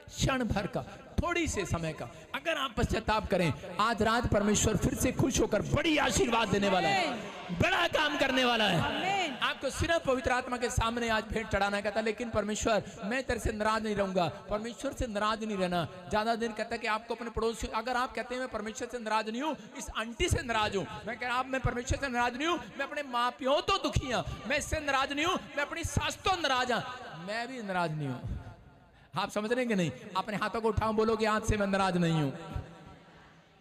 क्षण भर का, थोड़ी से समय का। अगर आप पश्चाताप करें आज रात परमेश्वर फिर से खुश होकर बड़ी आशीर्वाद देने वाला है। बड़ा काम करने वाला है। आमीन। आपको सिर्फ पवित्र आत्मा के सामने आज भेंट चढ़ाना कहता है, लेकिन परमेश्वर मैं तेरे से नाराज नहीं रहूंगा। परमेश्वर से नाराज नहीं रहना। ज्यादा दिन कहता है कि आपको अपने पड़ोसी, अगर आप कहते हैं मैं परमेश्वर से नाराज नहीं हूँ, इस आंटी से नाराज हूँ, मैं कह रहा आप मैं परमेश्वर से नाराज नहीं हूँ, मैं अपने माँ प्यो तो दुखी हूँ, मैं इससे नाराज नहीं हूँ, मैं अपनी सास तो नाराज हूँ, मैं भी नाराज नहीं हूँ। आप समझ रहे हैं कि नहीं? अपने हाथों को उठाओ, बोलो कि आज से मैं नाराज नहीं हूँ।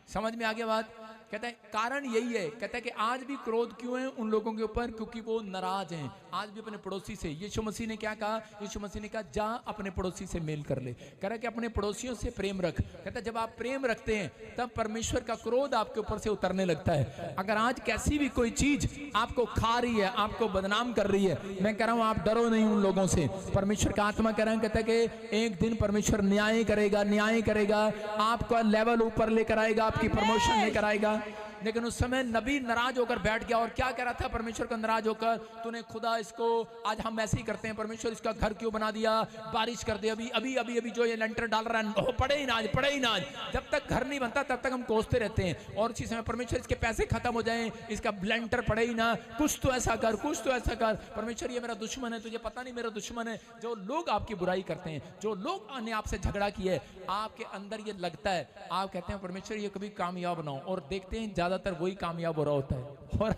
समझ में आ गया बात? कहता है कारण यही है, कहता है कि आज भी क्रोध क्यों है उन लोगों के ऊपर, क्योंकि वो नाराज हैं। आज भी अपने पड़ोसी से, यीशु मसीह ने क्या कहा? यीशु मसीह ने कहा जा अपने पड़ोसी से मेल कर ले। कह रहा है कि अपने पड़ोसियों से प्रेम रख। कहता है जब आप प्रेम रखते हैं तब परमेश्वर का क्रोध आपके ऊपर से उतरने लगता है। अगर आज कैसी भी कोई चीज आपको खा रही है, आपको बदनाम कर रही है, मैं कह रहा हूं आप डरो नहीं उन लोगों से। परमेश्वर का आत्मा कह रहा है, कहता है कि एक दिन परमेश्वर न्याय करेगा, न्याय करेगा, आपका लेवल ऊपर लेकर आएगा, आपकी प्रमोशन लेकर आएगा। लेकिन उस समय नबी नाराज होकर बैठ गया और क्या कह रहा था परमेश्वर को नाराज होकर? तूने खुदा इसको, आज हम ऐसे ही करते हैं, परमेश्वर इसका घर क्यों बना दिया? बारिश कर दे, अभी अभी अभी अभी जो ये लेंटर डाल रहा है हो पड़े ही ना आज, पड़े ही ना आज। जब तक घर नहीं बनता तब तक हम कोसते रहते हैं। और इसी समय परमेश्वर इसके पैसे खत्म हो जाए, इसका लेंटर पड़े ही ना, कुछ तो ऐसा कर, कुछ तो ऐसा कर। परमेश्वर ये मेरा दुश्मन है, तुझे पता नहीं मेरा दुश्मन है। जो लोग आपकी बुराई करते हैं, जो लोग ने आपसे झगड़ा किया है, आपके अंदर ये लगता है, आप कहते हैं परमेश्वर ये कभी कामयाब ना हो, और देखते हैं ज्यादातर वही कामयाब हो रहा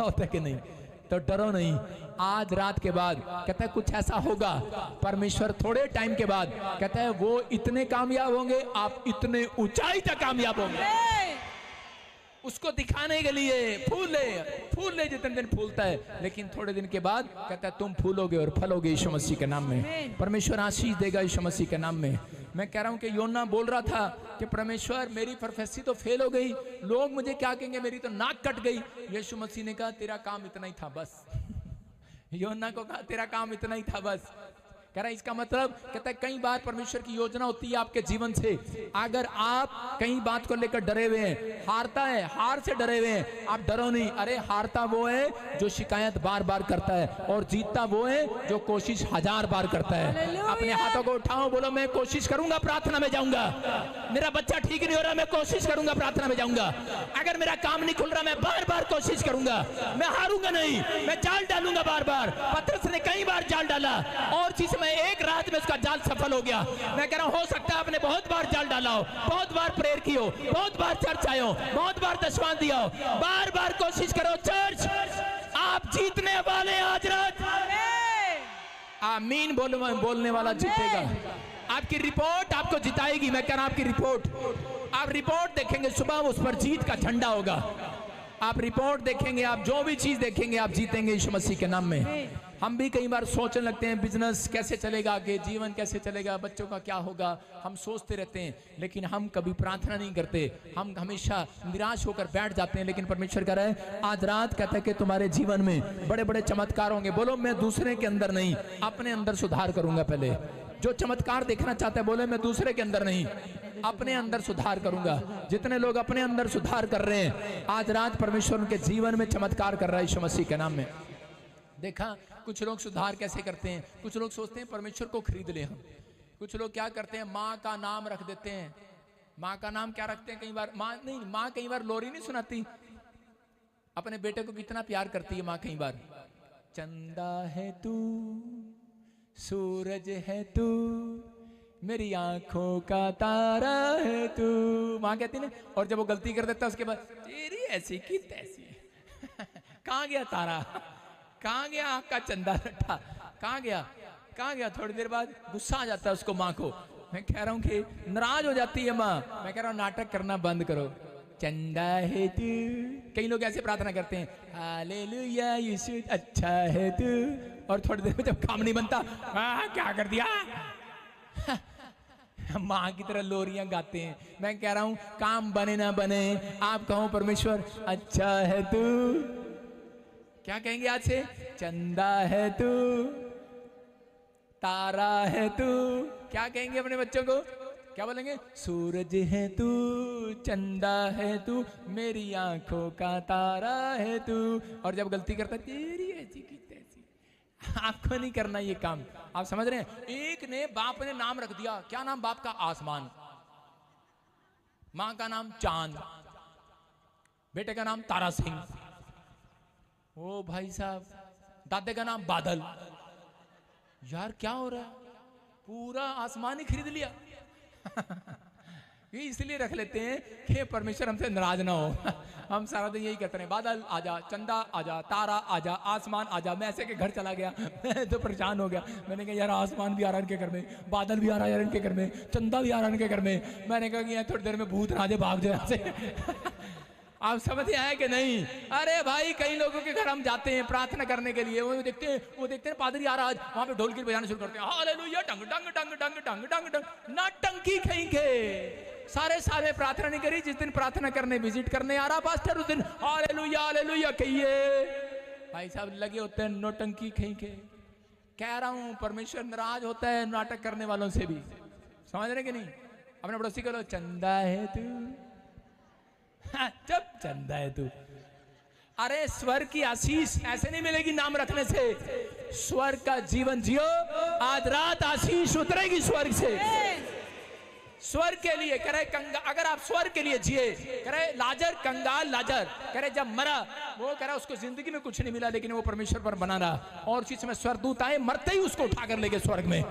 होता है कि नहीं? तो डरो नहीं। आज रात के बाद कहता है कुछ ऐसा होगा, परमेश्वर थोड़े टाइम के बाद कहता है वो इतने कामयाब होंगे, आप इतने ऊंचाई तक कामयाब होंगे। उसको दिखाने के लिए फूल ले जितने दिन फूलता है, लेकिन थोड़े दिन के बाद कहता है तुम फूलोगे और फलोगे यीशु मसीह के नाम में। परमेश्वर आशीष देगा यीशु मसीह के नाम में। मैं कह रहा हूं कि योना बोल रहा था कि परमेश्वर मेरी प्रोफेसी तो फेल हो गई, लोग मुझे क्या कहेंगे, मेरी तो नाक कट गई। यीशु मसीह ने कहा तेरा काम इतना ही था बस। योना को कहा तेरा काम इतना ही था बस। कह रहा है इसका मतलब, कहता है कई बार परमेश्वर की योजना होती है आपके जीवन से, अगर आप कई बात को लेकर डरे हुए हैं, हारता है, हार से डरे हुए हैं, आप डरो नहीं। अरे हारता वो है जो शिकायत बार बार करता है, और जीतता वो है जो कोशिश 1000 बार करता है। अपने हाथों को उठाओ, बोलो मैं कोशिश करूंगा, प्रार्थना में जाऊंगा। मेरा बच्चा ठीक नहीं हो रहा, मैं कोशिश करूंगा, प्रार्थना में जाऊंगा। अगर मेरा काम नहीं खुल रहा, मैं बार बार कोशिश करूंगा, मैं हारूंगा नहीं, मैं जाल डालूंगा बार बार। पतरस ने कई बार जाल डाला और जिस में एक रात में उसका जाल सफल हो गया। मैं कह रहा हूं हो सकता है आपने बहुत बार जाल डाला हो, बहुत बार प्रेयर की हो, बहुत बार चर्च आए हो, बहुत बार दशवां दिया हो, बार बार कोशिश करो चर्च, आप जीतने वाले आज रात। आमीन बोलने वाला जीतेगा। आपकी रिपोर्ट आपको जिताएगी। मैं कह रहा हूं आपकी रिपोर्ट, आप रिपोर्ट देखेंगे सुबह, उस पर जीत का झंडा होगा। आप रिपोर्ट देखेंगे, आप जो भी चीज देखेंगे आप जीतेंगे यीशु मसीह के नाम में। हम भी कई बार सोचने लगते हैं बिजनेस कैसे चलेगा आगे, जीवन कैसे चलेगा, बच्चों का क्या होगा, हम सोचते रहते हैं, लेकिन हम कभी प्रार्थना नहीं करते, हम हमेशा निराश होकर बैठ जाते हैं। लेकिन परमेश्वर कह रहा है आज रात, कहता है कि तुम्हारे जीवन में बड़े बड़े चमत्कार होंगे। बोलो मैं दूसरे के अंदर नहीं, अपने अंदर सुधार करूंगा। पहले जो चमत्कार देखना चाहता है बोले मैं दूसरे के अंदर नहीं, अपने अंदर सुधार करूंगा। जितने लोग अपने अंदर सुधार कर रहे हैं, आज रात परमेश्वर उनके जीवन में चमत्कार कर रहा है यीशु मसीह के नाम में। देखा कुछ लोग सुधार कैसे करते हैं, कुछ लोग सोचते हैं परमेश्वर को खरीद ले हम। कुछ लोग क्या करते हैं, माँ का नाम रख देते हैं। माँ का नाम क्या रखते हैं, कई बार माँ कई बार लोरी नहीं सुनाती, अपने बेटे को कितना प्यार करती है माँ। कई बार चंदा है तू, सूरज है तू, मेरी आंखों का तारा है तू, माँ कहती ना। और जब वो गलती कर देता है उसके बाद तेरी ऐसी की तैसी। कहाँ गया तारा, कहाँ गया आपका चंदा रट्टा, कहाँ गया। थोड़ी देर बाद गुस्सा आ जाता है उसको, माँ को। मैं कह रहा हूँ कि नाराज हो जाती है माँ। मैं कह रहा हूँ नाटक करना बंद करो, चंदा है तू। कई लोग ऐसे प्रार्थना करते हैं, हालेलुया यीशु अच्छा है तू, और थोड़ी देर में जब काम नहीं बनता, क्या कर दिया, माँ की तरह लोरियां गाते हैं। मैं कह रहा हूं काम बने ना बने, आप कहो परमेश्वर अच्छा है तू। क्या कहेंगे आज से, चंदा है तू, तारा है तू। क्या कहेंगे अपने बच्चों को, क्या बोलेंगे, सूरज है तू, चंदा है तू, मेरी आंखों का तारा है तू। और जब गलती करता तेरी ऐसी की तैसी। आपको नहीं करना ये काम, आप समझ रहे हैं। एक ने बाप ने नाम रख दिया, क्या नाम बाप का, आसमान। माँ का नाम चांद, बेटे का नाम तारा सिंह। ओ भाई साहब, दादे का नाम बादल। यार क्या हो रहा है, पूरा आसमान ही खरीद लिया। ये इसलिए रख लेते हैं कि परमेश्वर हमसे नाराज ना हो। हम सारा दिन यही कहते हैं, बादल आजा, चंदा आजा, तारा आजा, आसमान आजा। मैं ऐसे के घर चला गया, मैं तो परेशान हो गया। मैंने कहा यार आसमान भी आ रहा है इनके घर में, बादल भी आ रहा है यार इनके घर में, चंदा भी आ रहा है इनके घर में। मैंने कहा कि यार थोड़ी देर में भूत राजे भाग जाए से। आप समझ आए कि नहीं? अरे भाई कई लोगों के घर हम जाते हैं प्रार्थना करने के लिए, वो देखते हैं पादरी आ रहा आज, वहां पे ढोलकी बजाना शुरू करते हैं, हालेलुया डंग डंग डंग डंग डंग डंग डंग। ना टंकी कहेंगे, सारे प्रार्थना नहीं करी। जिस दिन प्रार्थना करने विजिट करने आ रहा पास्टर, उस दिन हालेलुया हालेलुया कहिए। भाई साहब लगे होते हैं नौटंकी कहेंगे। कह रहा हूं परमेश्वर नाराज होता है नाटक करने वालों से भी, समझ रहे कि नहीं? अपने पड़ोसी को लो, चंदा है तू, जब चंदा है तू। अरे स्वर्ग की आशीष ऐसे नहीं मिलेगी नाम रखने से। स्वर्ग का जीवन जियो, आज रात आशीष उतरेगी स्वर्ग से। स्वर्ग के लिए कह रहे अगर आप स्वर्ग के लिए जिए, कह रहे लाजर कंगाल लाजर कह रहे जब मरा, वो कह रहा उसको जिंदगी में कुछ नहीं मिला, लेकिन वो परमेश्वर पर बना रहा। और उसी समय स्वर्गदूत आए, मरते ही उसको उठाकर ले गए स्वर्ग में।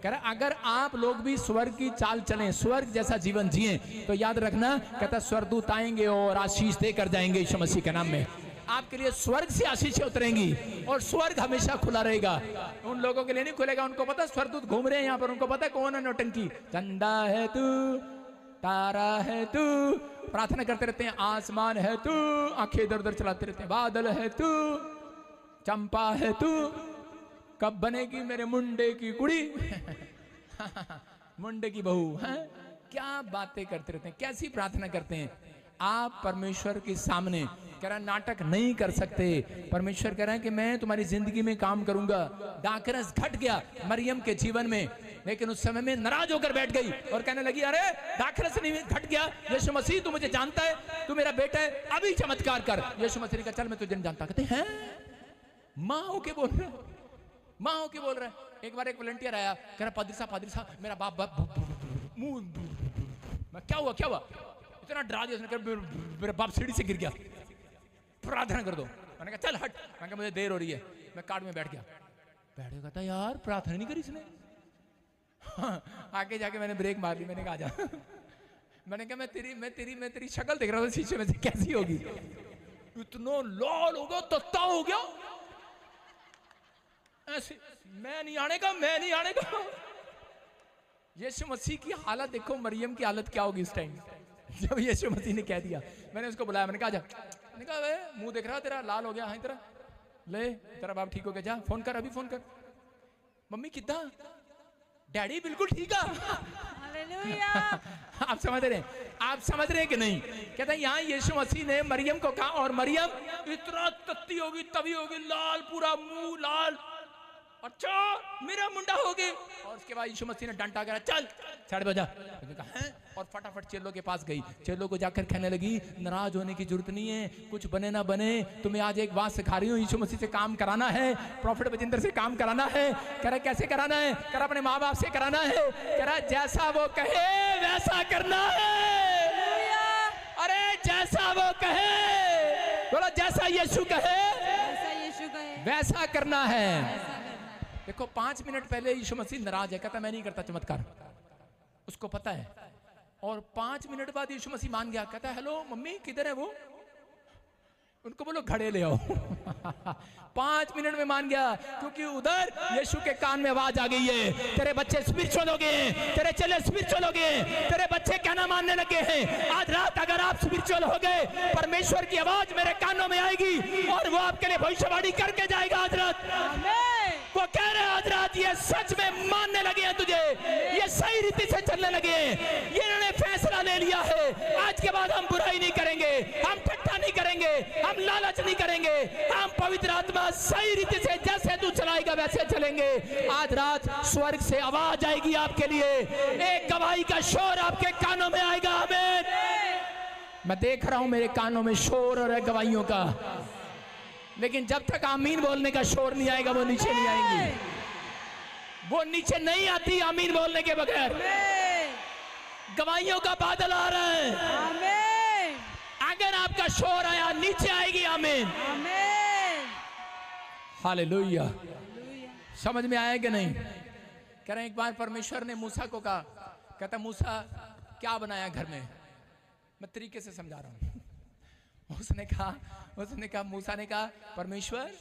कह रहा अगर आप लोग भी स्वर्ग की चाल चलें, स्वर्ग जैसा जीवन जिए, तो याद रखना कहता स्वर्गदूत आएंगे और आशीष देकर जाएंगे यीशु मसीह के नाम में। आपके लिए स्वर्ग से आशीषें उतरेंगी और स्वर्ग हमेशा खुला रहेगा। उन लोगों के लिए नहीं खुलेगा, उनको पता स्वर्गदूत घूम रहे हैं यहाँ पर, उनको पता कौन है नौटंकी। चंदा है तू, तारा है तू, प्रार्थना करते रहते हैं, आसमान है तू, आंखें इधर उधर चलाते रहते हैं, बादल है तू, चंपा है तू, कब बनेगी मेरे मुंडे की कुड़ी। मुंडे की बहू है। क्या बातें करते रहते हैं, कैसी प्रार्थना करते हैं। आप परमेश्वर के सामने कह रहा नाटक नहीं कर सकते। परमेश्वर कह रहा है कि मैं तुम्हारी जिंदगी में काम करूंगा। दाखरस घट गया मरियम के जीवन में, लेकिन उस समय में नाराज होकर बैठ गई और कहने लगी अरे दाखरस नहीं घट गया, यीशु मसीह तू मुझे जानता है, तू मेरा बेटा है, अभी चमत्कार कर। यीशु मसीह ने कहा चल मैं तुझे नहीं जानता। कहते हैं माँ हो के बोल रहा है, माँ हो के बोल रहा है। एक बार एक वॉलंटियर आया, कह रहा पादरी साहब मेरा बाप मुंह, मैं क्या हुआ? इतना डरा दिया उसने, मेरा बाप सीढ़ी से गिर गया, प्रार्थना कर दो। मैंने कहा चल हट, मैंने कहा मुझे देर हो रही है। मैं कार्ड में बैठ गया। कहता यार प्रार्थना नहीं करी इसने। आगे जाके मैंने ब्रेक मार ली, मैंने कहा आजा। मैंने कहा मैं तेरी शक्ल देख रहा हूँ शीशे में से, कैसी होगी? इतना लाल हो गया, तत्ता हो गया ऐसे। मैं नहीं आने का। यीशु मसीह की हालत देखो, मरियम की हालत क्या होगी इस टाइम जब यीशु मसीह ने कह दिया। मैंने उसको बुलाया, मैंने कहा जा, मैंने कहा मुंह देख रहा तेरा लाल हो गया, हाँ तेरा ले, तेरा बाप ठीक हो गया, जा फोन कर, अभी फोन कर। मम्मी कितना? डैडी बिल्कुल ठीक है। हालेलुया। आप समझ रहे हैं कि नहीं? कहता है यहाँ यीशु मसीह ने मरियम को कहा, और मरियम इतना तत्ती होगी, तभी होगी, लाल, पूरा मुंह लाल, अच्छा मेरा मुंडा हो गए। और उसके बाद यीशु मसीह ने डांटा, करा चल छड़ बजा। और फटाफट चेलों के पास गई। चेलों को जाकर कहने लगी नाराज होने की जरूरत नहीं है, कुछ बने ना बने, तुम्हें आज एक बात सिखा रही हूँ, यीशु मसीह से काम कराना है, प्रॉफिट बजिंदर से काम कराना है। कह रहा कैसे कराना है? कह रहा अपने माँ बाप से कराना है। कह रहा जैसा वो कहे वैसा करना है। अरे जैसा वो कहे, बोलो जैसा यीशु कहे वैसा करना है। देखो 5 मिनट पहले यीशु मसीह नाराज है, कहता मैं नहीं करता चमत्कार, उसको पता है। और 5 मिनट बाद यीशु मसीह मान गया, कहता हेलो मम्मी किधर है वो, उनको बोलो घड़े ले आओ। 5 मिनट में मान गया, क्योंकि उधर यीशु के कान में आवाज आ गई है, तेरे बच्चे स्पिरिचुअल हो गए हैं, तेरे चेले स्पिरिचुअल हो गए, तेरे बच्चे कहना मानने लगे हैं। आज रात अगर आप स्पिरिचुअल हो गए, परमेश्वर की आवाज मेरे कानों में आएगी और वो आपके लिए भविष्यवाणी करके जाएगा। आज रात वो कह रहे आज रात ये सच में मानने लगे हैं तुझे, ये सही रीति से चलने लगे हैं, ये इन्होंने फैसला ले लिया है। आज के बाद हम बुराई नहीं करेंगे, हम ठट्ठा नहीं करेंगे, हम लालच नहीं करेंगे, हम पवित्र आत्मा सही रीति से जैसे तू चलाएगा वैसे चलेंगे। आज रात स्वर्ग से आवाज आएगी आपके लिए, एक गवाही का शोर आपके कानों में आएगा। आमीन। मैं देख रहा हूं मेरे कानों में शोर और गवाहियों का, लेकिन जब तक आमीन बोलने का शोर नहीं आएगा वो नीचे नहीं आएंगी, वो नीचे नहीं आती आमीन बोलने के बगैर। गवाहियों का बादल आ रहा है, अगर आपका शोर आया नीचे आएगी आमीन। हालेलुया। समझ में आया कि नहीं? कह रहे हैं एक बार परमेश्वर ने मूसा को कहा, कहता मूसा क्या बनाया घर में? मैं तरीके से समझा रहा हूं। उसने कहा मूसा ने कहा परमेश्वर,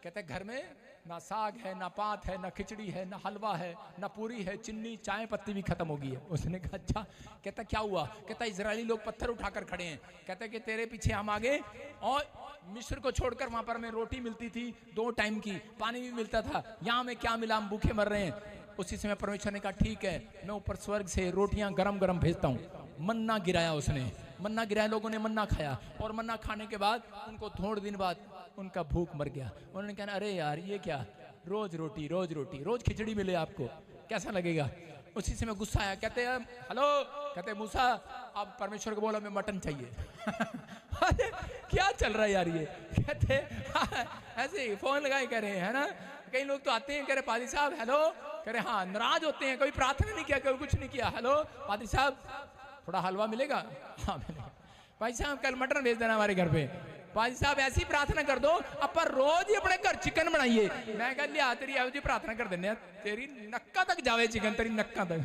कहता घर में ना साग है, ना पात है, ना खिचड़ी है, ना हलवा है, ना पूरी है, चिन्नी चाय पत्ती भी खत्म हो गई है। उसने कहा अच्छा। कहता क्या हुआ? कहता इजरायली लोग पत्थर उठाकर खड़े हैं। कहता कि तेरे पीछे हम आगे, और मिस्र को छोड़कर वहां पर हमें रोटी मिलती थी 2 टाइम की, पानी भी मिलता था, यहाँ में क्या मिला, हम भूखे मर रहे हैं। उसी समय परमेश्वर ने कहा ठीक है, मैं ऊपर स्वर्ग से रोटियां गरम गरम भेजता हूँ। मन्ना गिराया उसने, मन्ना गिराया, लोगों ने मन्ना खाया, और मन्ना खाने के बाद उनको थोड़े दिन बाद उनका भूख मर गया। उन्होंने कहा अरे यार ये क्या, रोज रोटी रोज खिचड़ी मिले आपको, कैसा लगेगा? उसी समय गुस्सा आया। कहते हैं हेलो, कहते मूसा अब परमेश्वर को बोला मैं मटन चाहिए। अरे क्या चल रहा है यार ये? कहते ऐसे ही फोन लगाए कह रहे हैं ना, कई लोग तो आते हैं कह रहे पादी साहब हेलो, कह रहे हाँ, नाराज होते हैं, कभी प्रार्थना नहीं किया, कभी कुछ नहीं किया। हेलो पादी साहब थोड़ा हलवा मिलेगा? हाँ मिलेगा। भाई साहब कल मटन भेज देना हमारे घर पे। भाई साहब ऐसी प्रार्थना कर दो, अब पर रोज ही अपने घर चिकन बनाइए। मैं कह लिया तेरी ऐसी प्रार्थना कर देने, तेरी नक्का तक जावे चिकन, तेरी नक्का तक।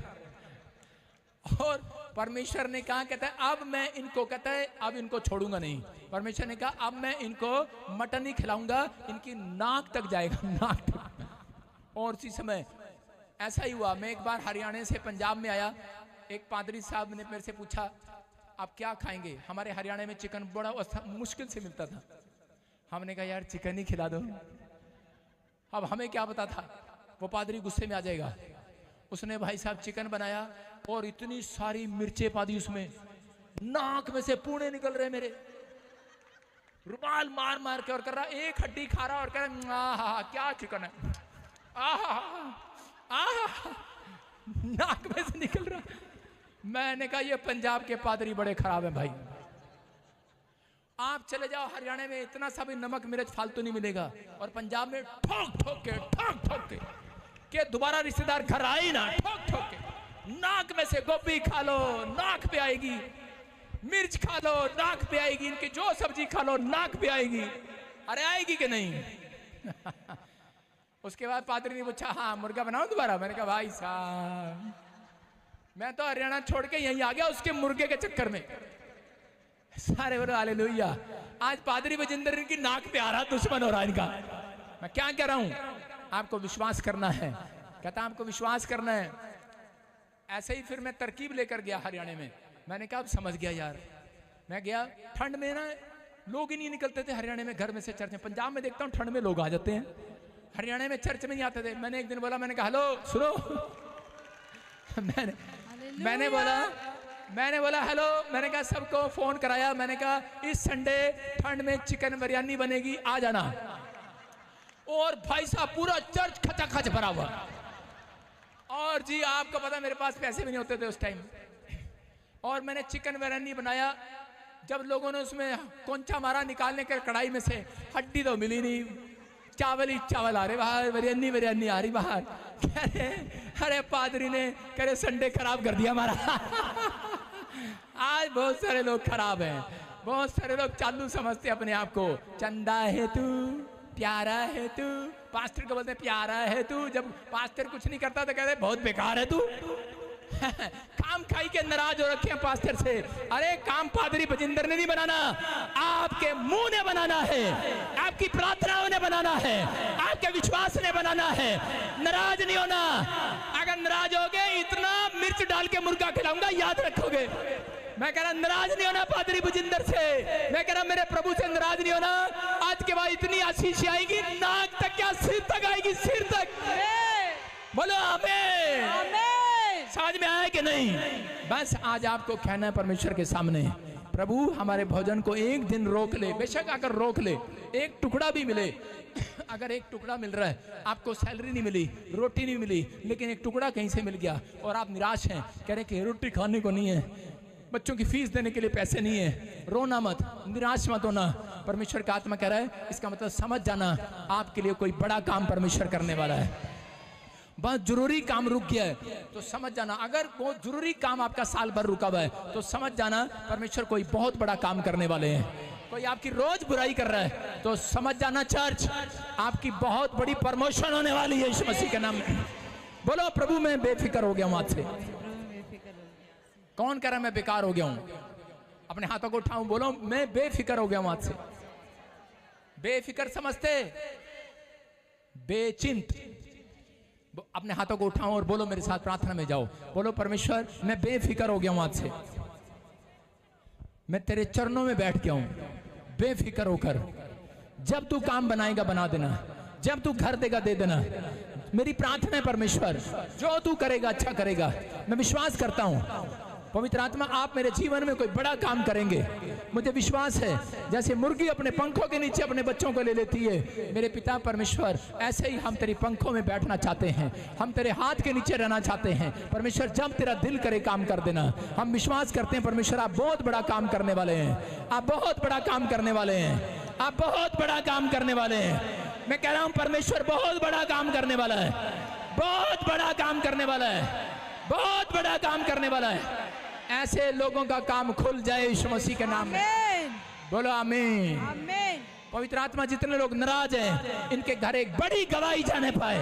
और परमेश्वर ने कहा, कहता है अब मैं इनको, कहता है अब इनको छोड़ूंगा नहीं। परमेश्वर ने कहा अब मैं इनको मटन ही खिलाऊंगा, इनकी नाक तक जाएगा, नाक तक। और उसी समय ऐसा ही हुआ। मैं एक बार हरियाणा से पंजाब में आया, एक पादरी साहब ने मेरे से पूछा आप क्या खाएंगे? हमारे हरियाणा में चिकन बड़ा मुश्किल से मिलता था। हमने कहा यार चिकन ही खिला दो। अब हमें क्या पता था वो पादरी गुस्से में आ जाएगा। उसने भाई साहब चिकन बनाया और इतनी सारी मिर्चें पा दी उसमें, नाक में से पूणे निकल रहे मेरे, रुमाल मार मार के, और कर रहा एक हड्डी खा रहा और कह रहा आहा क्या चिकन है, आहा आहा, नाक में से निकल रहा। मैंने कहा ये पंजाब के पादरी बड़े खराब हैं भाई। आप चले जाओ हरियाणा में, इतना सा भी नमक मिर्च फालतू नहीं मिलेगा, और पंजाब में ठोक ठोक के दोबारा रिश्तेदार घर आए ना, ठोक ठोक के नाक में से गोभी खा लो नाक पे आएगी, मिर्च खा लो नाक पे आएगी, इनकी जो सब्जी खा लो नाक पे आएगी। अरे आएगी कि नहीं? उसके बाद पादरी ने पूछा हाँ मुर्गा बनाओ दोबारा? मैंने कहा भाई साहब मैं तो हरियाणा छोड़ के यहीं आ गया उसके मुर्गे के चक्कर में। सारे बोलो हालेलुया। आज पादरी बजिंदर इनकी नाक पे आ रहा, दुश्मन हो रहा इनका। मैं क्या कह रहा हूं, आपको विश्वास करना है। कहता आपको विश्वास करना है। ऐसे ही फिर मैं तरकीब लेकर गया हरियाणा में। मैंने कहा अब समझ गया यार। मैं गया, ठंड में ना लोग ही नहीं निकलते थे हरियाणा में घर में से चर्च में। पंजाब में देखता हूँ ठंड में लोग आ जाते हैं, हरियाणा में चर्च में नहीं आते थे। मैंने एक दिन बोला, मैंने कहा हेलो सुनो, मैंने बोला हेलो, मैंने कहा सबको फोन कराया, मैंने कहा इस संडे ठंड में चिकन बिरयानी बनेगी, आ जाना। और भाई साहब पूरा चर्च खचाखच भरा हुआ। और जी आपको पता मेरे पास पैसे भी नहीं होते थे उस टाइम, और मैंने चिकन बिरयानी बनाया। जब लोगों ने उसमें कोंचा मारा निकालने के कढ़ाई में से, हड्डी तो मिली नहीं, चावल ही चावल आ रहे बाहर, बिरयानी आ रही बाहर। कह रहे अरे पादरी ने कह रहे संडे खराब कर दिया हमारा। आज बहुत सारे लोग खराब हैं, बहुत सारे लोग चालू समझते अपने आप को। चंदा है तू, प्यारा है तू, पास्टर को बोलते प्यारा है तू। जब पास्टर कुछ नहीं करता तो कहते बहुत बेकार है तू। काम खाई के नाराज हो रखे हैं पास्टर से। अरे काम पादरी बजिंदर ने नहीं बनाना, आपके मुंह ने बनाना है, आपकी प्रार्थनाओं ने बनाना है, आपके विश्वास ने बनाना है। नाराज नहीं होना। अगर नाराज हो गए इतना मिर्च डाल के मुर्गा खिलाऊंगा, याद रखोगे। मैं कह रहा नाराज नहीं होना पादरी बजिंदर से। मैं कह रहा मेरे प्रभु से नाराज नहीं होना। आज के बाद इतनी आशीष आएगी, नाक तक क्या सिर तक आएगी, सिर तक। बोलो आमीन। समझ में आया कि नहीं? बस आज आपको कहना है परमेश्वर के सामने, प्रभु हमारे भोजन को एक दिन रोक ले। बेशक अगर रोक ले, एक टुकड़ा भी मिले, अगर एक टुकड़ा मिल रहा है, आपको सैलरी नहीं मिली, रोटी नहीं मिली, लेकिन एक टुकड़ा कहीं से मिल गया और आप निराश हैं, कह रहे कि रोटी खाने को नहीं है, बच्चों की फीस देने के लिए पैसे नहीं है, रोना मत, निराश मत होना। परमेश्वर का आत्मा कह रहा है, इसका मतलब समझ जाना आपके लिए कोई बड़ा काम परमेश्वर करने वाला है। बहुत जरूरी काम रुक गया है तो समझ जाना। अगर बहुत जरूरी काम आपका साल भर रुका हुआ है तो समझ जाना परमेश्वर कोई बहुत बड़ा काम करने वाले हैं, कोई आपकी रोज बुराई कर रहा है तो समझ जाना चर्च, आपकी बहुत बड़ी प्रमोशन होने वाली है यीशु मसीह के नाम में। बोलो प्रभु मैं बेफिक्र हो गया हूं आज से। कौन कह रहा है मैं बेकार हो गया हूं? अपने हाथों को उठाऊं, बोलो मैं बेफिक्र हो गया हूं आज से। बेफिक्र समझते, बेचिंत। अपने हाथों को उठाओ और बोलो मेरे साथ प्रार्थना में जाओ, बोलो परमेश्वर मैं बेफिक्र हो गया हूं आज से, मैं तेरे चरणों में बैठ गया हूं बेफिक्र होकर। जब तू काम बनाएगा बना देना, जब तू घर देगा दे देना। मेरी प्रार्थना है परमेश्वर जो तू करेगा अच्छा करेगा। मैं विश्वास करता हूं पवित्र आत्मा आप मेरे जीवन में कोई बड़ा काम करेंगे, मुझे विश्वास है। जैसे मुर्गी अपने पंखों के नीचे अपने बच्चों को ले लेती है, मेरे पिता परमेश्वर ऐसे ही हम तेरी पंखों में बैठना चाहते हैं, हम तेरे हाथ के नीचे रहना चाहते हैं। परमेश्वर जब तेरा दिल करे काम कर देना। हम विश्वास करते हैं परमेश्वर आप बहुत बड़ा काम करने वाले हैं, आप बहुत बड़ा काम करने वाले हैं, आप बहुत बड़ा काम करने वाले हैं। मैं कह रहा हूं परमेश्वर बहुत बड़ा काम करने वाला है, बहुत बड़ा काम करने वाला है, बहुत बड़ा काम करने वाला है। ऐसे लोगों का काम खुल जाए यीशु मसीह के नाम में, बोलो आमीन आमीन। पवित्र आत्मा जितने लोग नाराज हैं इनके घर एक बड़ी गवाही जाने पाए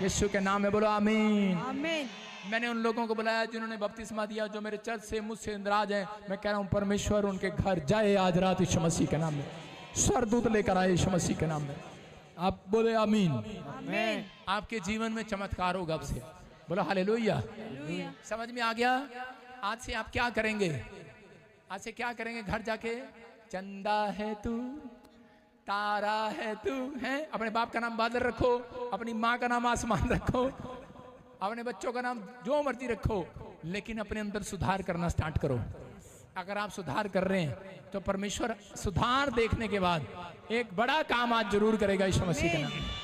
यीशु के नाम में, बोलो आमीन आमीन। मैंने उन लोगों को बुलाया जिन्होंने बपतिस्मा दिया, जो मेरे चर्च से मुझसे नाराज हैं। मैं कह रहा हूं परमेश्वर उनके घर जाए आज रात यीशु मसीह के नाम में, स्वर्गदूत लेकर आए यीशु मसीह के नाम में। आप बोले आमीन। आमीन। आपके जीवन में चमत्कार होगा अब से, बोलो हालेलुया। समझ में आ गया? आज से आप क्या करेंगे? आज से क्या करेंगे? घर जाके चंदा है तू, तारा है तू, है अपने बाप का नाम बादल रखो, अपनी माँ का नाम आसमान रखो, अपने बच्चों का नाम जो मर्जी रखो, लेकिन अपने अंदर सुधार करना स्टार्ट करो। अगर आप सुधार कर रहे हैं तो परमेश्वर सुधार देखने के बाद एक बड़ा काम आज जरूर करेगा यीशु मसीह के नाम में।